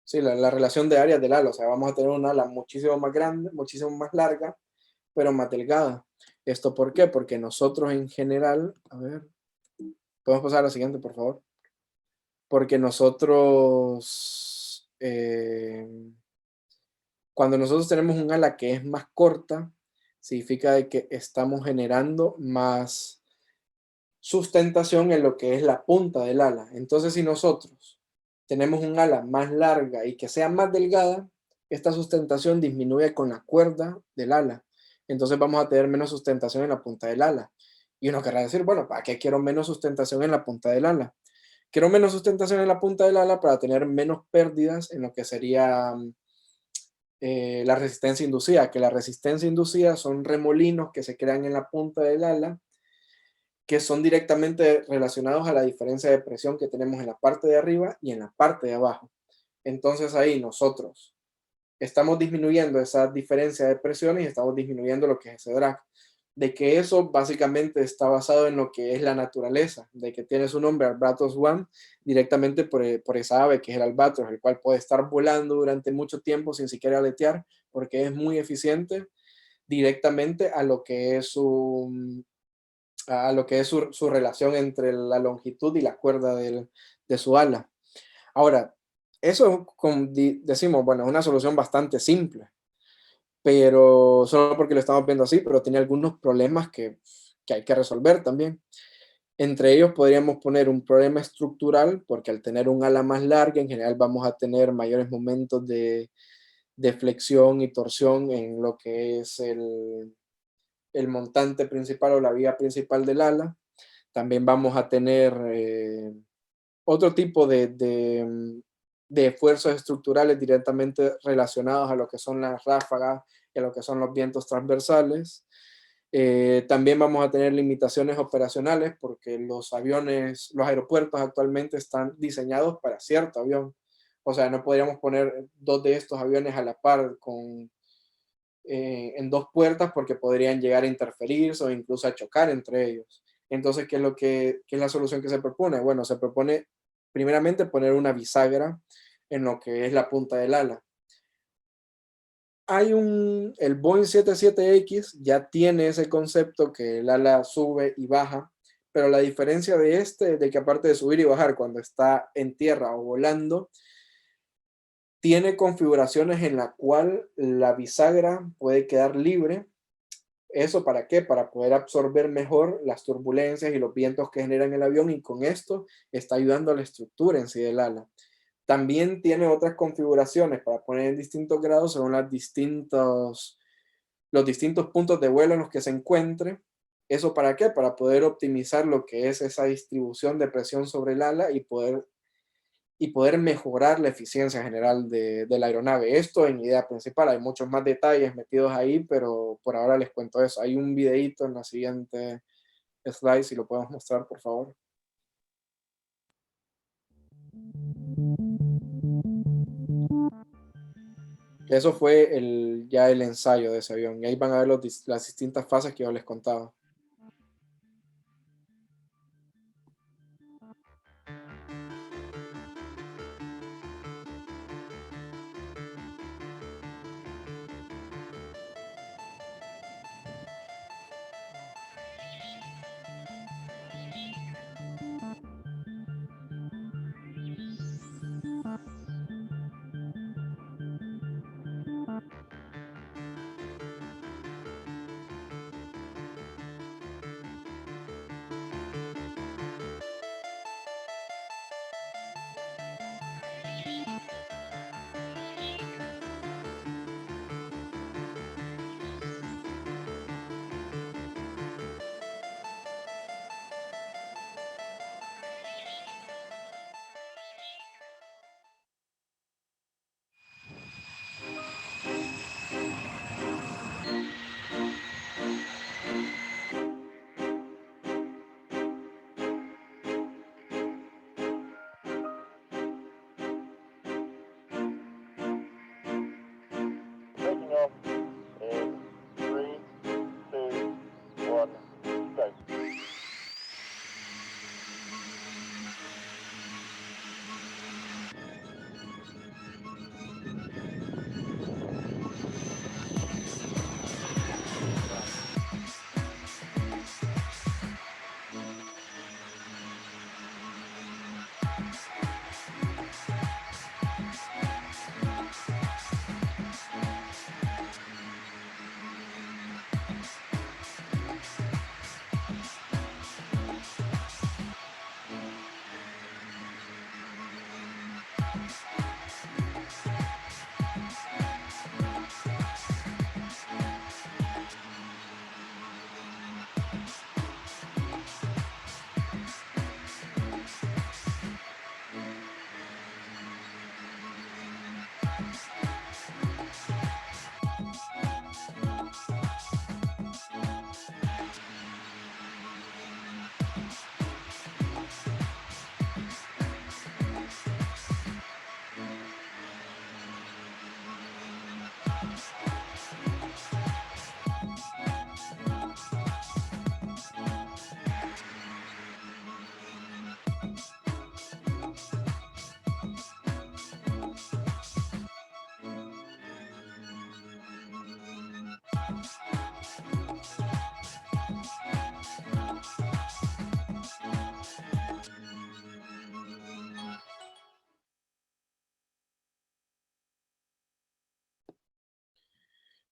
B: Sí, la relación de áreas del ala, o sea, vamos a tener un ala muchísimo más grande, muchísimo más larga, pero más delgada. ¿Esto por qué? Porque nosotros en general, a ver, podemos pasar a la siguiente, por favor. Porque nosotros, cuando nosotros tenemos un ala que es más corta, significa de que estamos generando más sustentación en lo que es la punta del ala. Entonces, si nosotros tenemos un ala más larga y que sea más delgada, esta sustentación disminuye con la cuerda del ala. Entonces vamos a tener menos sustentación en la punta del ala. Y uno querrá decir, bueno, ¿para qué quiero menos sustentación en la punta del ala? Quiero menos sustentación en la punta del ala para tener menos pérdidas en lo que sería la resistencia inducida, que la resistencia inducida son remolinos que se crean en la punta del ala que son directamente relacionados a la diferencia de presión que tenemos en la parte de arriba y en la parte de abajo. Entonces ahí nosotros estamos disminuyendo esa diferencia de presiones y estamos disminuyendo lo que es ese drag. De que eso básicamente está basado en lo que es la naturaleza, de que tiene su nombre Albatros One directamente por esa ave que es el albatros, el cual puede estar volando durante mucho tiempo sin siquiera aletear, porque es muy eficiente directamente a lo que es su relación entre la longitud y la cuerda de su ala. Ahora, eso decimos, bueno, es una solución bastante simple, pero solo porque lo estamos viendo así, pero tiene algunos problemas que hay que resolver también. Entre ellos podríamos poner un problema estructural, porque al tener un ala más larga, en general vamos a tener mayores momentos de flexión y torsión en lo que es el montante principal o la vía principal del ala. También vamos a tener otro tipo de esfuerzos estructurales directamente relacionados a lo que son las ráfagas y a lo que son los vientos transversales. También vamos a tener limitaciones operacionales porque los aeropuertos actualmente están diseñados para cierto avión. O sea, no podríamos poner dos de estos aviones a la par en dos puertas porque podrían llegar a interferirse o incluso a chocar entre ellos. Entonces, ¿qué es la solución que se propone? Bueno, se propone primeramente poner una bisagra en lo que es la punta del ala. El Boeing 77X ya tiene ese concepto que el ala sube y baja, pero la diferencia de este es de que aparte de subir y bajar cuando está en tierra o volando, tiene configuraciones en la cual la bisagra puede quedar libre. ¿Eso para qué? Para poder absorber mejor las turbulencias y los vientos que generan el avión y con esto está ayudando a la estructura en sí del ala. También tiene otras configuraciones para poner en distintos grados según los distintos puntos de vuelo en los que se encuentre. ¿Eso para qué? Para poder optimizar lo que es esa distribución de presión sobre el ala y poder mejorar la eficiencia general de la aeronave. Esto en idea principal, hay muchos más detalles metidos ahí, pero por ahora les cuento eso. Hay un videito en la siguiente slide, si lo podemos mostrar, por favor. Eso fue ya el ensayo de ese avión, y ahí van a ver las distintas fases que yo les contaba.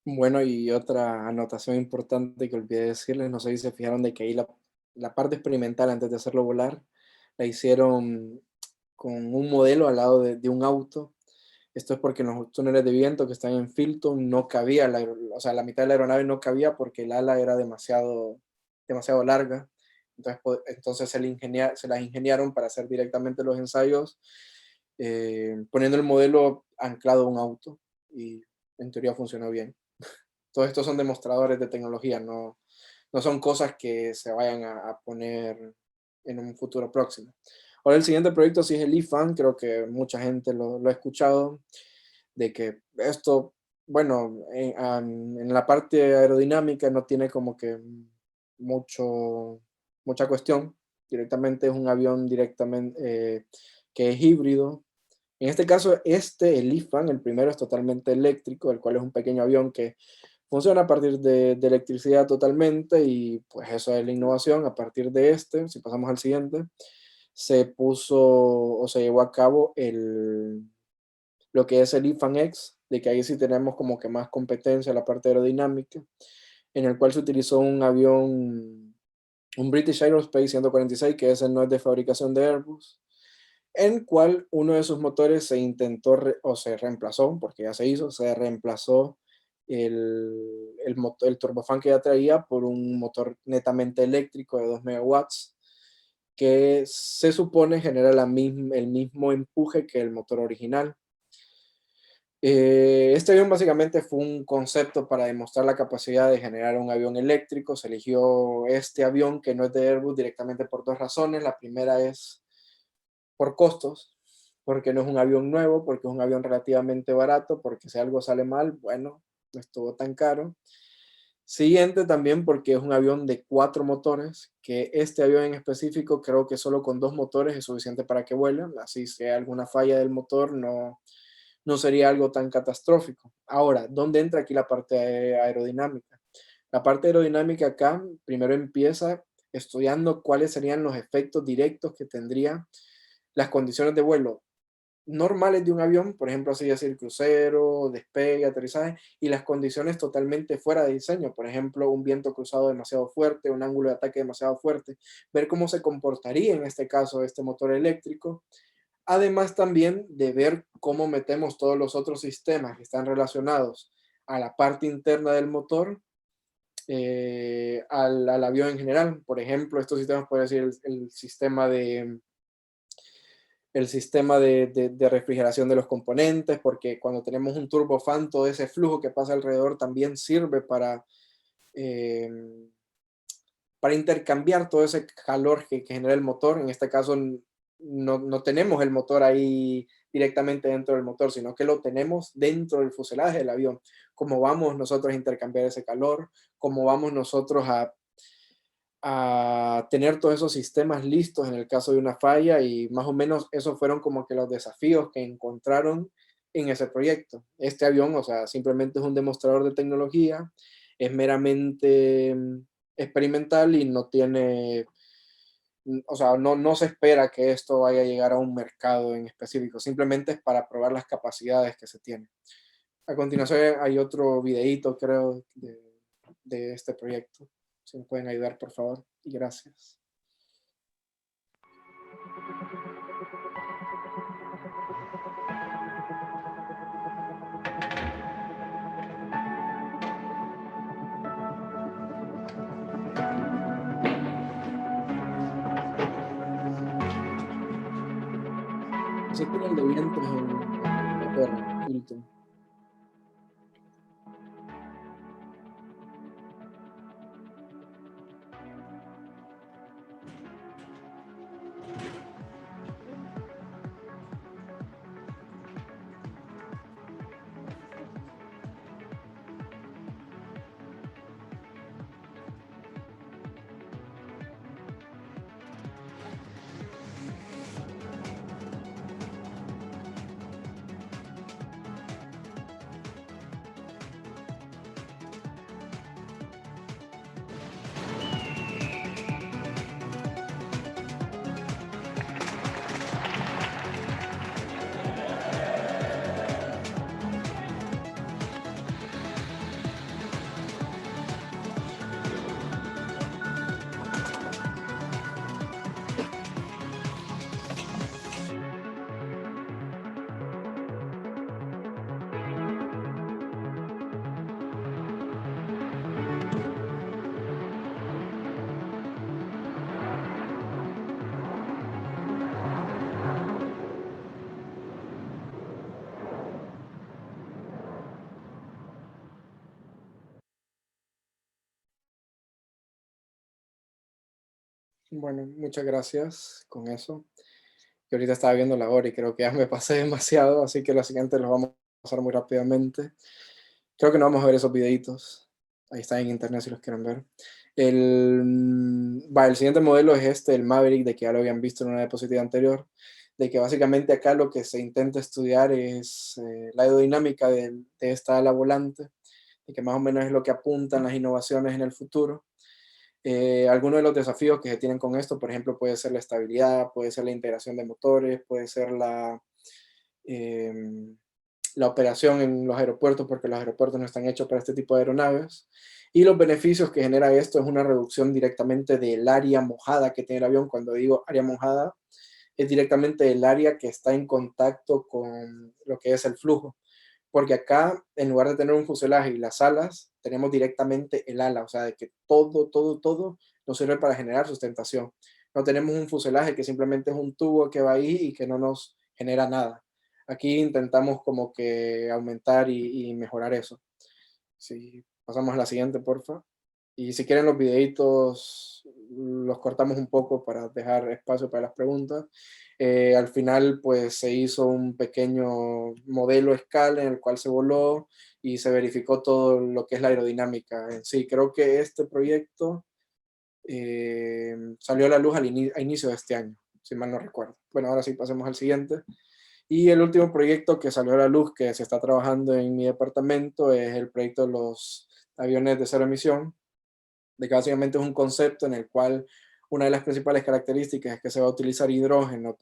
B: Bueno, y otra anotación importante que olvidé decirles, no sé si se fijaron de que ahí la parte experimental antes de hacerlo volar, la hicieron con un modelo al lado de un auto. Esto es porque en los túneles de viento que están en Filton no cabía, o sea, la mitad de la aeronave no cabía porque el ala era demasiado larga. Entonces, entonces se las ingeniaron para hacer directamente los ensayos, poniendo el modelo anclado a un auto y en teoría funcionó bien. Todos estos son demostradores de tecnología, no son cosas que se vayan a poner en un futuro próximo. Ahora el siguiente proyecto sí es el IFAN, creo que mucha gente lo ha escuchado, de que esto, bueno, en la parte aerodinámica no tiene como que mucho, mucha cuestión. Directamente es un avión que es híbrido. En este caso, el IFAN, el primero es totalmente eléctrico, el cual es un pequeño avión que funciona a partir de electricidad totalmente y pues eso es la innovación. A partir de si pasamos al siguiente, se puso o se llevó a cabo lo que es el IFAN X, de que ahí sí tenemos como que más competencia en la parte aerodinámica, en el cual se utilizó un British Aerospace 146, que ese no es de fabricación de Airbus, en cual uno de sus motores se intentó o se reemplazó, porque ya se hizo, se reemplazó el turbofan que ya traía por un motor netamente eléctrico de 2 megawatts, que se supone genera el mismo empuje que el motor original. Este avión básicamente fue un concepto para demostrar la capacidad de generar un avión eléctrico. Se eligió este avión que no es de Airbus directamente por dos razones. La primera es por costos, porque no es un avión nuevo, porque es un avión relativamente barato, porque si algo sale mal, bueno, no estuvo tan caro. Siguiente también porque es un avión de 4 motores, que este avión en específico creo que solo con 2 motores es suficiente para que vuele, así si hay alguna falla del motor no sería algo tan catastrófico. Ahora, ¿dónde entra aquí la parte aerodinámica? La parte aerodinámica acá primero empieza estudiando cuáles serían los efectos directos que tendría las condiciones de vuelo normales de un avión, por ejemplo, así decir, crucero, despegue, aterrizaje, y las condiciones totalmente fuera de diseño, por ejemplo, un viento cruzado demasiado fuerte, un ángulo de ataque demasiado fuerte, ver cómo se comportaría en este caso este motor eléctrico, además también de ver cómo metemos todos los otros sistemas que están relacionados a la parte interna del motor, al avión en general. Por ejemplo, estos sistemas puede ser el sistema de refrigeración de los componentes, porque cuando tenemos un turbofan, todo ese flujo que pasa alrededor también sirve eh, para intercambiar todo ese calor que genera el motor. En este caso, no tenemos el motor ahí directamente dentro del motor, sino que lo tenemos dentro del fuselaje del avión. Cómo vamos nosotros a intercambiar ese calor, cómo vamos nosotros a tener todos esos sistemas listos en el caso de una falla, y más o menos esos fueron como que los desafíos que encontraron en ese proyecto. Este avión, o sea, simplemente es un demostrador de tecnología, es meramente experimental y no tiene, o sea, no se espera que esto vaya a llegar a un mercado en específico, simplemente es para probar las capacidades que se tienen. A continuación hay otro videíto, creo, de este proyecto. Si me pueden ayudar, por favor, y gracias. Ese túnel de viento es en Inglaterra, en Filton. Bueno, muchas gracias con eso. Yo ahorita estaba viendo la hora y creo que ya me pasé demasiado, así que lo siguiente los vamos a pasar muy rápidamente. Creo que no vamos a ver esos videitos. Ahí está en internet si los quieren ver. El siguiente modelo es este, el Maverick, de que ya lo habían visto en una diapositiva anterior, de que básicamente acá lo que se intenta estudiar es la aerodinámica de esta ala volante, y que más o menos es lo que apuntan las innovaciones en el futuro. Algunos de los desafíos que se tienen con esto, por ejemplo, puede ser la estabilidad, puede ser la integración de motores, puede ser em, la operación en los aeropuertos, porque los aeropuertos no están hechos para este tipo de aeronaves. Y los beneficios que genera esto es una reducción directamente del área mojada que tiene el avión. Cuando digo área mojada, es directamente el área que está en contacto con lo que es el flujo. Porque acá, en lugar de tener un fuselaje y las alas, tenemos directamente el ala, o sea, de que todo nos sirve para generar sustentación. No tenemos un fuselaje que simplemente es un tubo que va ahí y que no nos genera nada. Aquí intentamos como que aumentar y mejorar eso. Si pasamos a la siguiente, porfa. Y si quieren los videitos, los cortamos un poco para dejar espacio para las preguntas. Al final, pues se hizo un pequeño modelo a escala en el cual se voló y se verificó todo lo que es la aerodinámica en sí. Creo que este proyecto salió a la luz a inicio de este año, si mal no recuerdo. Bueno, ahora sí, pasemos al siguiente. Y el último proyecto que salió a la luz, que se está trabajando en mi departamento, es el proyecto de los aviones de cero emisión, de que básicamente es un concepto en el cual una de las principales características es que se va a utilizar hidrógeno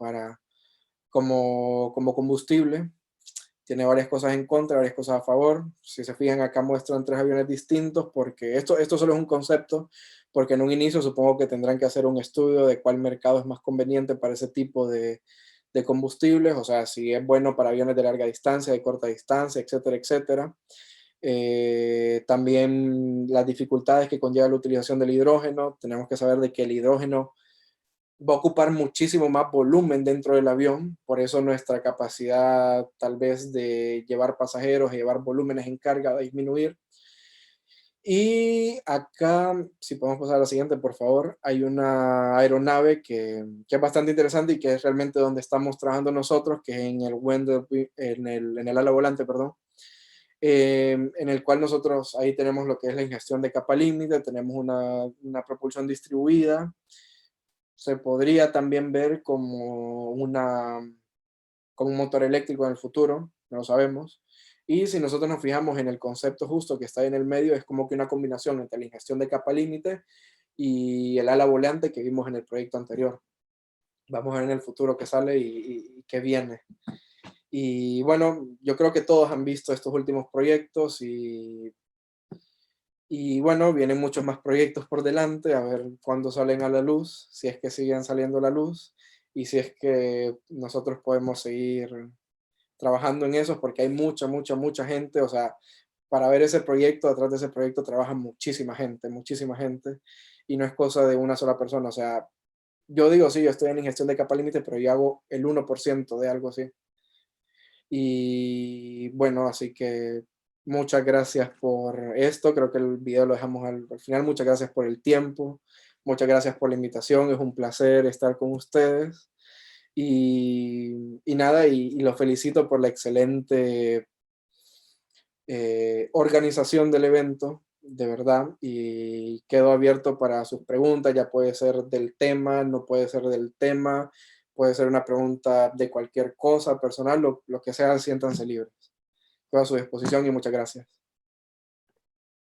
B: como combustible. Tiene varias cosas en contra, varias cosas a favor. Si se fijan, acá muestran tres aviones distintos, porque esto solo es un concepto, porque en un inicio supongo que tendrán que hacer un estudio de cuál mercado es más conveniente para ese tipo de combustibles, o sea, si es bueno para aviones de larga distancia, de corta distancia, etcétera, etcétera. También las dificultades que conlleva la utilización del hidrógeno. Tenemos que saber de que el hidrógeno va a ocupar muchísimo más volumen dentro del avión, por eso nuestra capacidad tal vez de llevar pasajeros y llevar volúmenes en carga va a disminuir. Y acá, si podemos pasar a la siguiente, por favor, hay una aeronave que es bastante interesante y que es realmente donde estamos trabajando nosotros, que es en el en el ala volante, perdón, en el cual nosotros ahí tenemos lo que es la ingestión de capa límite, tenemos una propulsión distribuida. Se podría también ver como un motor eléctrico en el futuro, no lo sabemos. Y si nosotros nos fijamos en el concepto justo que está ahí en el medio, es como que una combinación entre la ingestión de capa límite y el ala volante que vimos en el proyecto anterior. Vamos a ver en el futuro qué sale y qué viene. Y bueno, yo creo que todos han visto estos últimos proyectos y bueno, vienen muchos más proyectos por delante, a ver cuándo salen a la luz, si es que siguen saliendo a la luz y si es que nosotros podemos seguir trabajando en eso, porque hay mucha gente, o sea, para ver ese proyecto, detrás de ese proyecto trabaja muchísima gente, y no es cosa de una sola persona, o sea, yo digo, sí, yo estoy en ingestión de capa límite, pero yo hago el 1% de algo así. Y bueno, así que muchas gracias por esto. Creo que el video lo dejamos al final. Muchas gracias por el tiempo. Muchas gracias por la invitación. Es un placer estar con ustedes. Y nada, y los felicito por la excelente organización del evento, de verdad. Y quedo abierto para sus preguntas. Ya puede ser del tema, no puede ser del tema. Puede ser una pregunta de cualquier cosa personal, lo que sea, siéntanse libres. Quedo a su disposición y muchas gracias.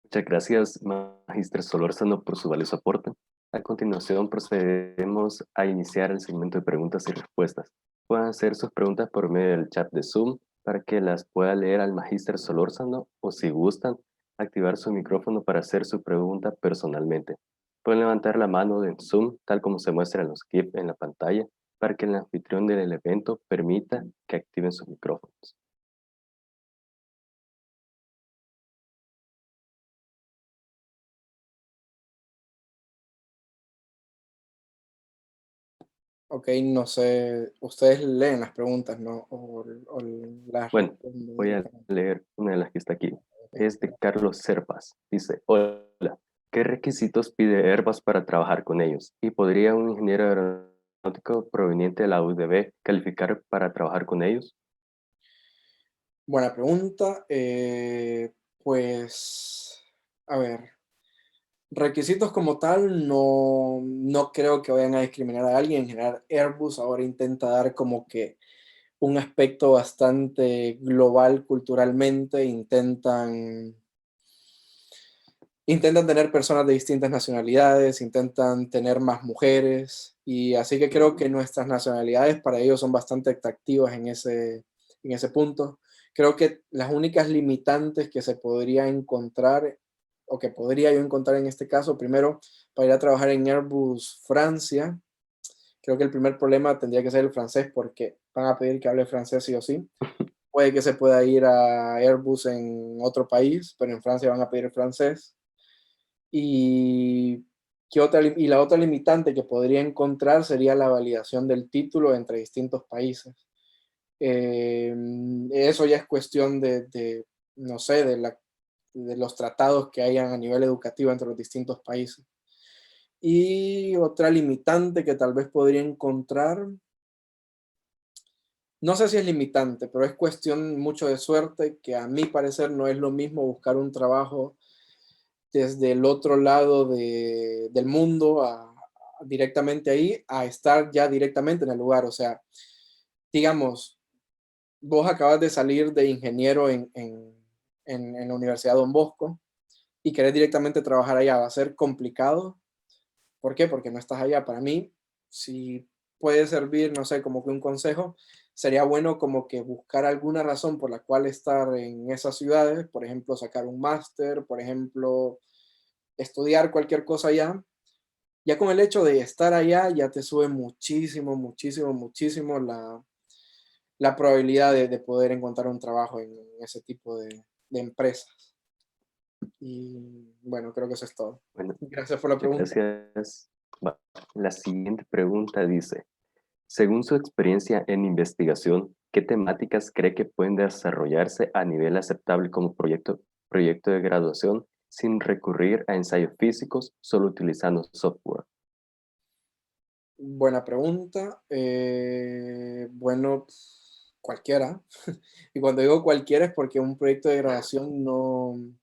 A: Muchas gracias, Magíster Solórzano, por su valioso aporte. A continuación, procederemos a iniciar el segmento de preguntas y respuestas. Pueden hacer sus preguntas por medio del chat de Zoom para que las pueda leer al Magíster Solórzano o, si gustan, activar su micrófono para hacer su pregunta personalmente. Pueden levantar la mano en Zoom, tal como se muestra en los GIF en la pantalla, para que el anfitrión del evento permita que activen sus micrófonos.
B: Ok, no sé, ustedes leen las preguntas, ¿no? O las
A: Bueno,
B: responden
A: voy a
B: directamente.
A: leer una de las que está aquí.
B: Ok,
A: Es de Carlos Serpas. Dice, hola, ¿Qué requisitos pide Airbus para trabajar con ellos? ¿Y podría un ingeniero aeronáutico proveniente de la UDB calificar para trabajar con ellos?
B: Buena pregunta. Pues, a ver, requisitos como tal, no creo que vayan a discriminar a alguien. En general, Airbus ahora intenta dar como que un aspecto bastante global culturalmente. Intentan tener personas de distintas nacionalidades, intentan tener más mujeres, y así que creo que nuestras nacionalidades para ellos son bastante atractivas en ese punto. Creo que las únicas limitantes que se podría encontrar, o que podría yo encontrar en este caso, primero, para ir a trabajar en Airbus Francia, creo que el primer problema tendría que ser el francés, porque van a pedir que hable francés sí o sí. Puede que se pueda ir a Airbus en otro país, pero en Francia van a pedir francés. Y, y la otra limitante que podría encontrar sería la validación del título entre distintos países. Eso ya es cuestión no sé, de los tratados que hayan a nivel educativo entre los distintos países. Y otra limitante que tal vez podría encontrar, no sé si es limitante, pero es cuestión mucho de suerte, que a mi parecer no es lo mismo buscar un trabajo desde el otro lado del mundo directamente ahí, a estar ya directamente en el lugar. O sea, digamos, vos acabas de salir de ingeniero en la Universidad Don Bosco y querés directamente trabajar allá, va a ser complicado. ¿Por qué? Porque no estás allá. Para mí, si puede servir, no sé, como que un consejo, sería bueno como que buscar alguna razón por la cual estar en esas ciudades, por ejemplo, sacar un máster, por ejemplo, estudiar cualquier cosa allá. Ya con el hecho de estar allá, ya te sube muchísimo, muchísimo, muchísimo la probabilidad de poder encontrar un trabajo en ese tipo de empresas. Y bueno, creo que eso es todo.
A: Bueno,
B: Gracias por la
A: muchas
B: pregunta.
A: gracias. Va. La siguiente pregunta dice, según su experiencia en investigación, ¿qué temáticas cree que pueden desarrollarse a nivel aceptable como proyecto de graduación sin recurrir a ensayos físicos, solo utilizando software?
B: Buena pregunta. Bueno, cualquiera. Y cuando digo cualquiera es porque un proyecto de graduación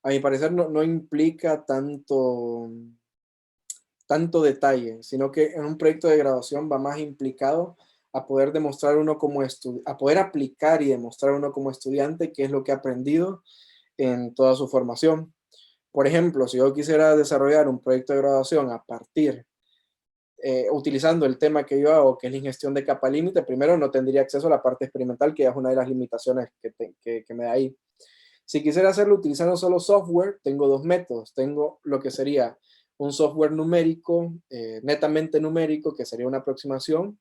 B: a mi parecer, no implica tanto detalle, sino que en un proyecto de graduación va más implicado a poder demostrar uno como a poder aplicar y demostrar uno como estudiante qué es lo que ha aprendido en toda su formación. Por ejemplo, si yo quisiera desarrollar un proyecto de graduación utilizando el tema que yo hago, que es la ingestión de capa límite, primero no tendría acceso a la parte experimental, que es una de las limitaciones que me da ahí. Si quisiera hacerlo utilizando solo software, tengo dos métodos. Tengo lo que sería un software numérico, netamente numérico, que sería una aproximación,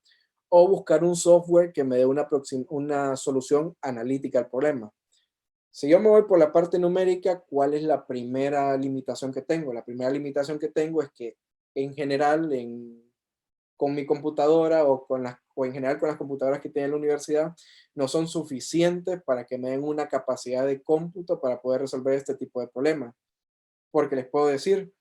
B: o buscar un software que me dé una solución analítica al problema. Si yo me voy por la parte numérica, ¿cuál es la primera limitación que tengo? La primera limitación que tengo es que en general, con mi computadora o en general con las computadoras que tiene la universidad, no son suficientes para que me den una capacidad de cómputo para poder resolver este tipo de problemas. Porque les puedo decir,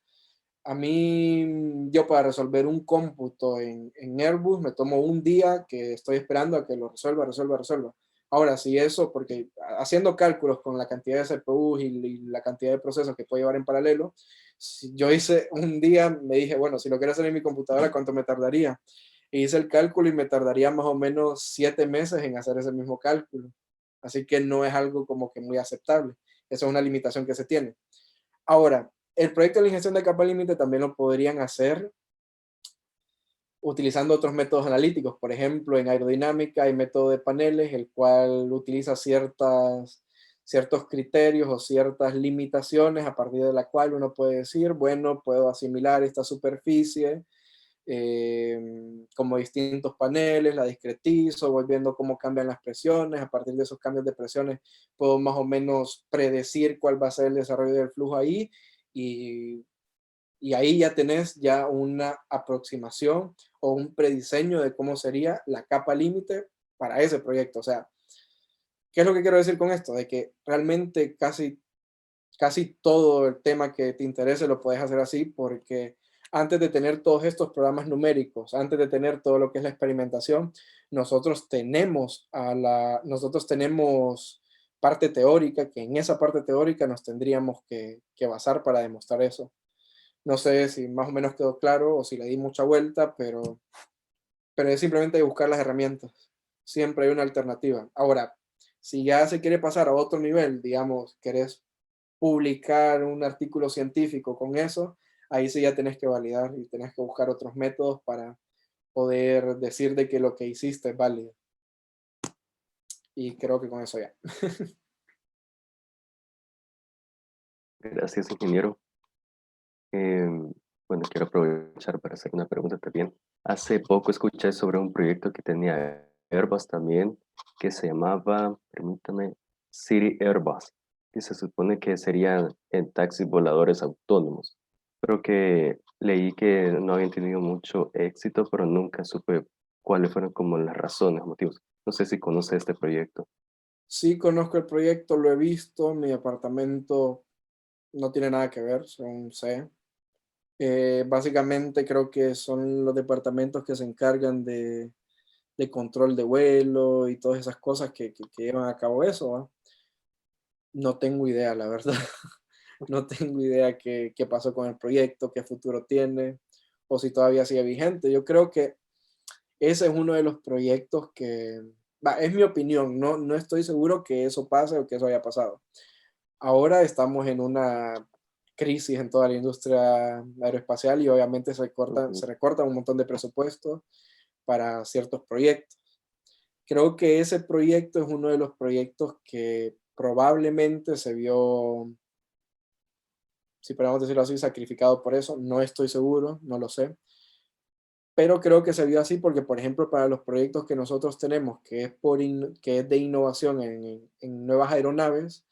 B: a mí, yo para resolver un cómputo en Airbus me tomo un día que estoy esperando a que lo resuelva. Ahora, si eso, porque haciendo cálculos con la cantidad de CPUs y la cantidad de procesos que puedo llevar en paralelo, si yo hice un día, me dije, bueno, si lo quiero hacer en mi computadora, ¿cuánto me tardaría? E hice el cálculo y me tardaría más o menos 7 meses en hacer ese mismo cálculo. Así que no es algo como que muy aceptable. Esa es una limitación que se tiene. Ahora, el proyecto de la ingestión de capa límite también lo podrían hacer utilizando otros métodos analíticos. Por ejemplo, en aerodinámica hay método de paneles, el cual utiliza ciertos criterios o ciertas limitaciones a partir de la cual uno puede decir, bueno, puedo asimilar esta superficie como distintos paneles, la discretizo, voy viendo cómo cambian las presiones, a partir de esos cambios de presiones puedo más o menos predecir cuál va a ser el desarrollo del flujo ahí, y, y ahí ya tenés ya una aproximación o un prediseño de cómo sería la capa límite para ese proyecto. O sea, ¿qué es lo que quiero decir con esto? De que realmente casi casi todo el tema que te interese lo puedes hacer así, porque antes de tener todos estos programas numéricos, antes de tener todo lo que es la experimentación, nosotros tenemos parte teórica, que en esa parte teórica nos tendríamos que basar para demostrar eso. No sé si más o menos quedó claro o si le di mucha vuelta, pero es simplemente buscar las herramientas. Siempre hay una alternativa. Ahora, si ya se quiere pasar a otro nivel, digamos, querés publicar un artículo científico con eso, ahí sí ya tenés que validar y tenés que buscar otros métodos para poder decir de que lo que hiciste es válido. Y creo que con eso ya.
A: Gracias, ingeniero. Bueno, quiero aprovechar para hacer una pregunta también. Hace poco escuché sobre un proyecto que tenía Airbus también, que se llamaba, permítame, City Airbus, que se supone que serían en taxis voladores autónomos, pero que leí que no habían tenido mucho éxito, pero nunca supe cuáles fueron como las razones, motivos. No sé si conoce este proyecto.
B: Sí conozco el proyecto, lo he visto, mi apartamento no tiene nada que ver, según sé. Básicamente creo que son los departamentos que se encargan de control de vuelo y todas esas cosas que llevan a cabo eso, ¿va? No tengo idea, la verdad. No tengo idea qué pasó con el proyecto, qué futuro tiene, o si todavía sigue vigente. Yo creo que ese es uno de los proyectos que, va, es mi opinión, no estoy seguro que eso pase o que eso haya pasado. Ahora estamos en una crisis en toda la industria aeroespacial y obviamente
A: Ujú.
B: se recorta un montón de presupuesto para ciertos proyectos. Creo que ese proyecto es uno de los proyectos que probablemente se vio, si podemos decirlo así, sacrificado por eso. No estoy seguro, no lo sé. Pero creo que se vio así porque, por ejemplo, para los proyectos que nosotros tenemos, que es de innovación en nuevas aeronaves,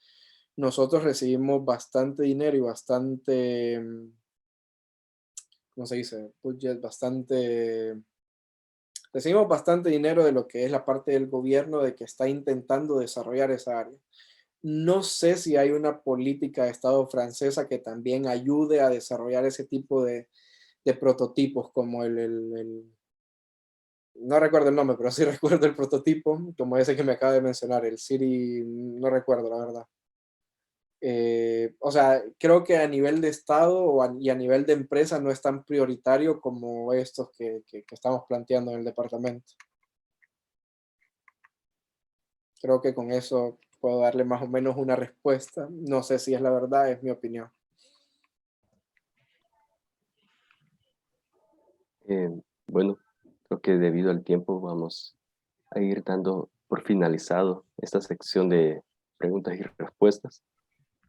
B: nosotros recibimos bastante dinero y bastante, ¿cómo se dice? Budget, recibimos bastante dinero de lo que es la parte del gobierno de que está intentando desarrollar esa área. No sé si hay una política de Estado francesa que también ayude a desarrollar ese tipo de prototipos, como no recuerdo el nombre, pero sí recuerdo el prototipo, como ese que me acaba de mencionar, el Siri, no recuerdo la verdad. O sea, creo que a nivel de Estado y a nivel de empresa no es tan prioritario como estos que estamos planteando en el departamento. Creo que con eso puedo darle más o menos una respuesta. No sé si es la verdad, es mi opinión.
A: Eh, bueno, creo que debido al tiempo vamos a ir dando por finalizado esta sección de preguntas y respuestas.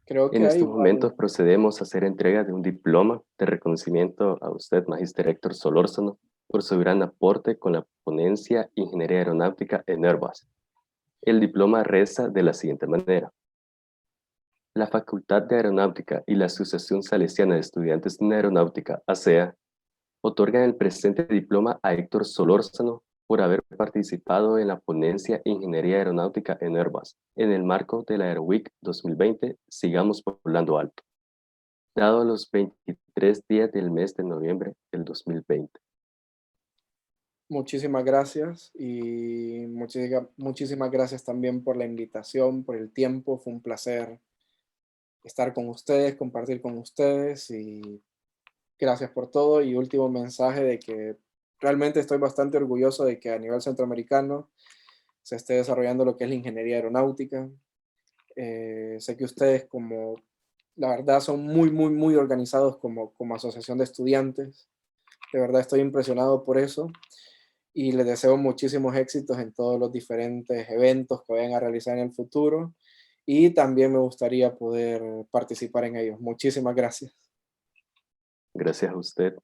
B: Creo
A: En
B: que hay
A: estos
B: igual.
A: momentos procedemos a hacer entrega de un diploma de reconocimiento a usted, Magíster Héctor Solórzano, por su gran aporte con la ponencia Ingeniería Aeronáutica en Airbus. El diploma reza de la siguiente manera. La Facultad de Aeronáutica y la Asociación Salesiana de Estudiantes en Aeronáutica, ASEA, otorgan el presente diploma a Héctor Solórzano por haber participado en la ponencia Ingeniería Aeronáutica en Airbus, en el marco de la AeroWeek 2020, Sigamos Volando Alto, dado los 23 días del mes de noviembre del 2020.
B: Muchísimas gracias y muchísimas gracias también por la invitación, por el tiempo. Fue un placer estar con ustedes, compartir con ustedes y gracias por todo. Y último mensaje de que realmente estoy bastante orgulloso de que a nivel centroamericano se esté desarrollando lo que es la ingeniería aeronáutica. Sé que ustedes como, la verdad, son muy organizados como asociación de estudiantes. De verdad estoy impresionado por eso y les deseo muchísimos éxitos en todos los diferentes eventos que vayan a realizar en el futuro y también me gustaría poder participar en ellos. Muchísimas gracias.
A: Gracias a usted.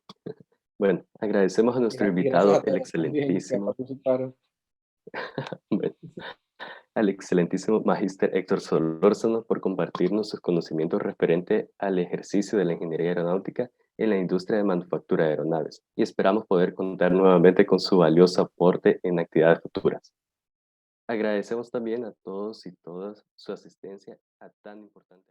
A: Bueno, agradecemos a nuestro
B: Y gracias
A: invitado,
B: a todos también que participaron.
A: bueno, al excelentísimo Magíster Héctor Solórzano por compartirnos sus conocimientos referente al ejercicio de la ingeniería aeronáutica en la industria de manufactura de aeronaves y esperamos poder contar nuevamente con su valioso aporte en actividades futuras. Agradecemos también a todos y todas su asistencia a tan importante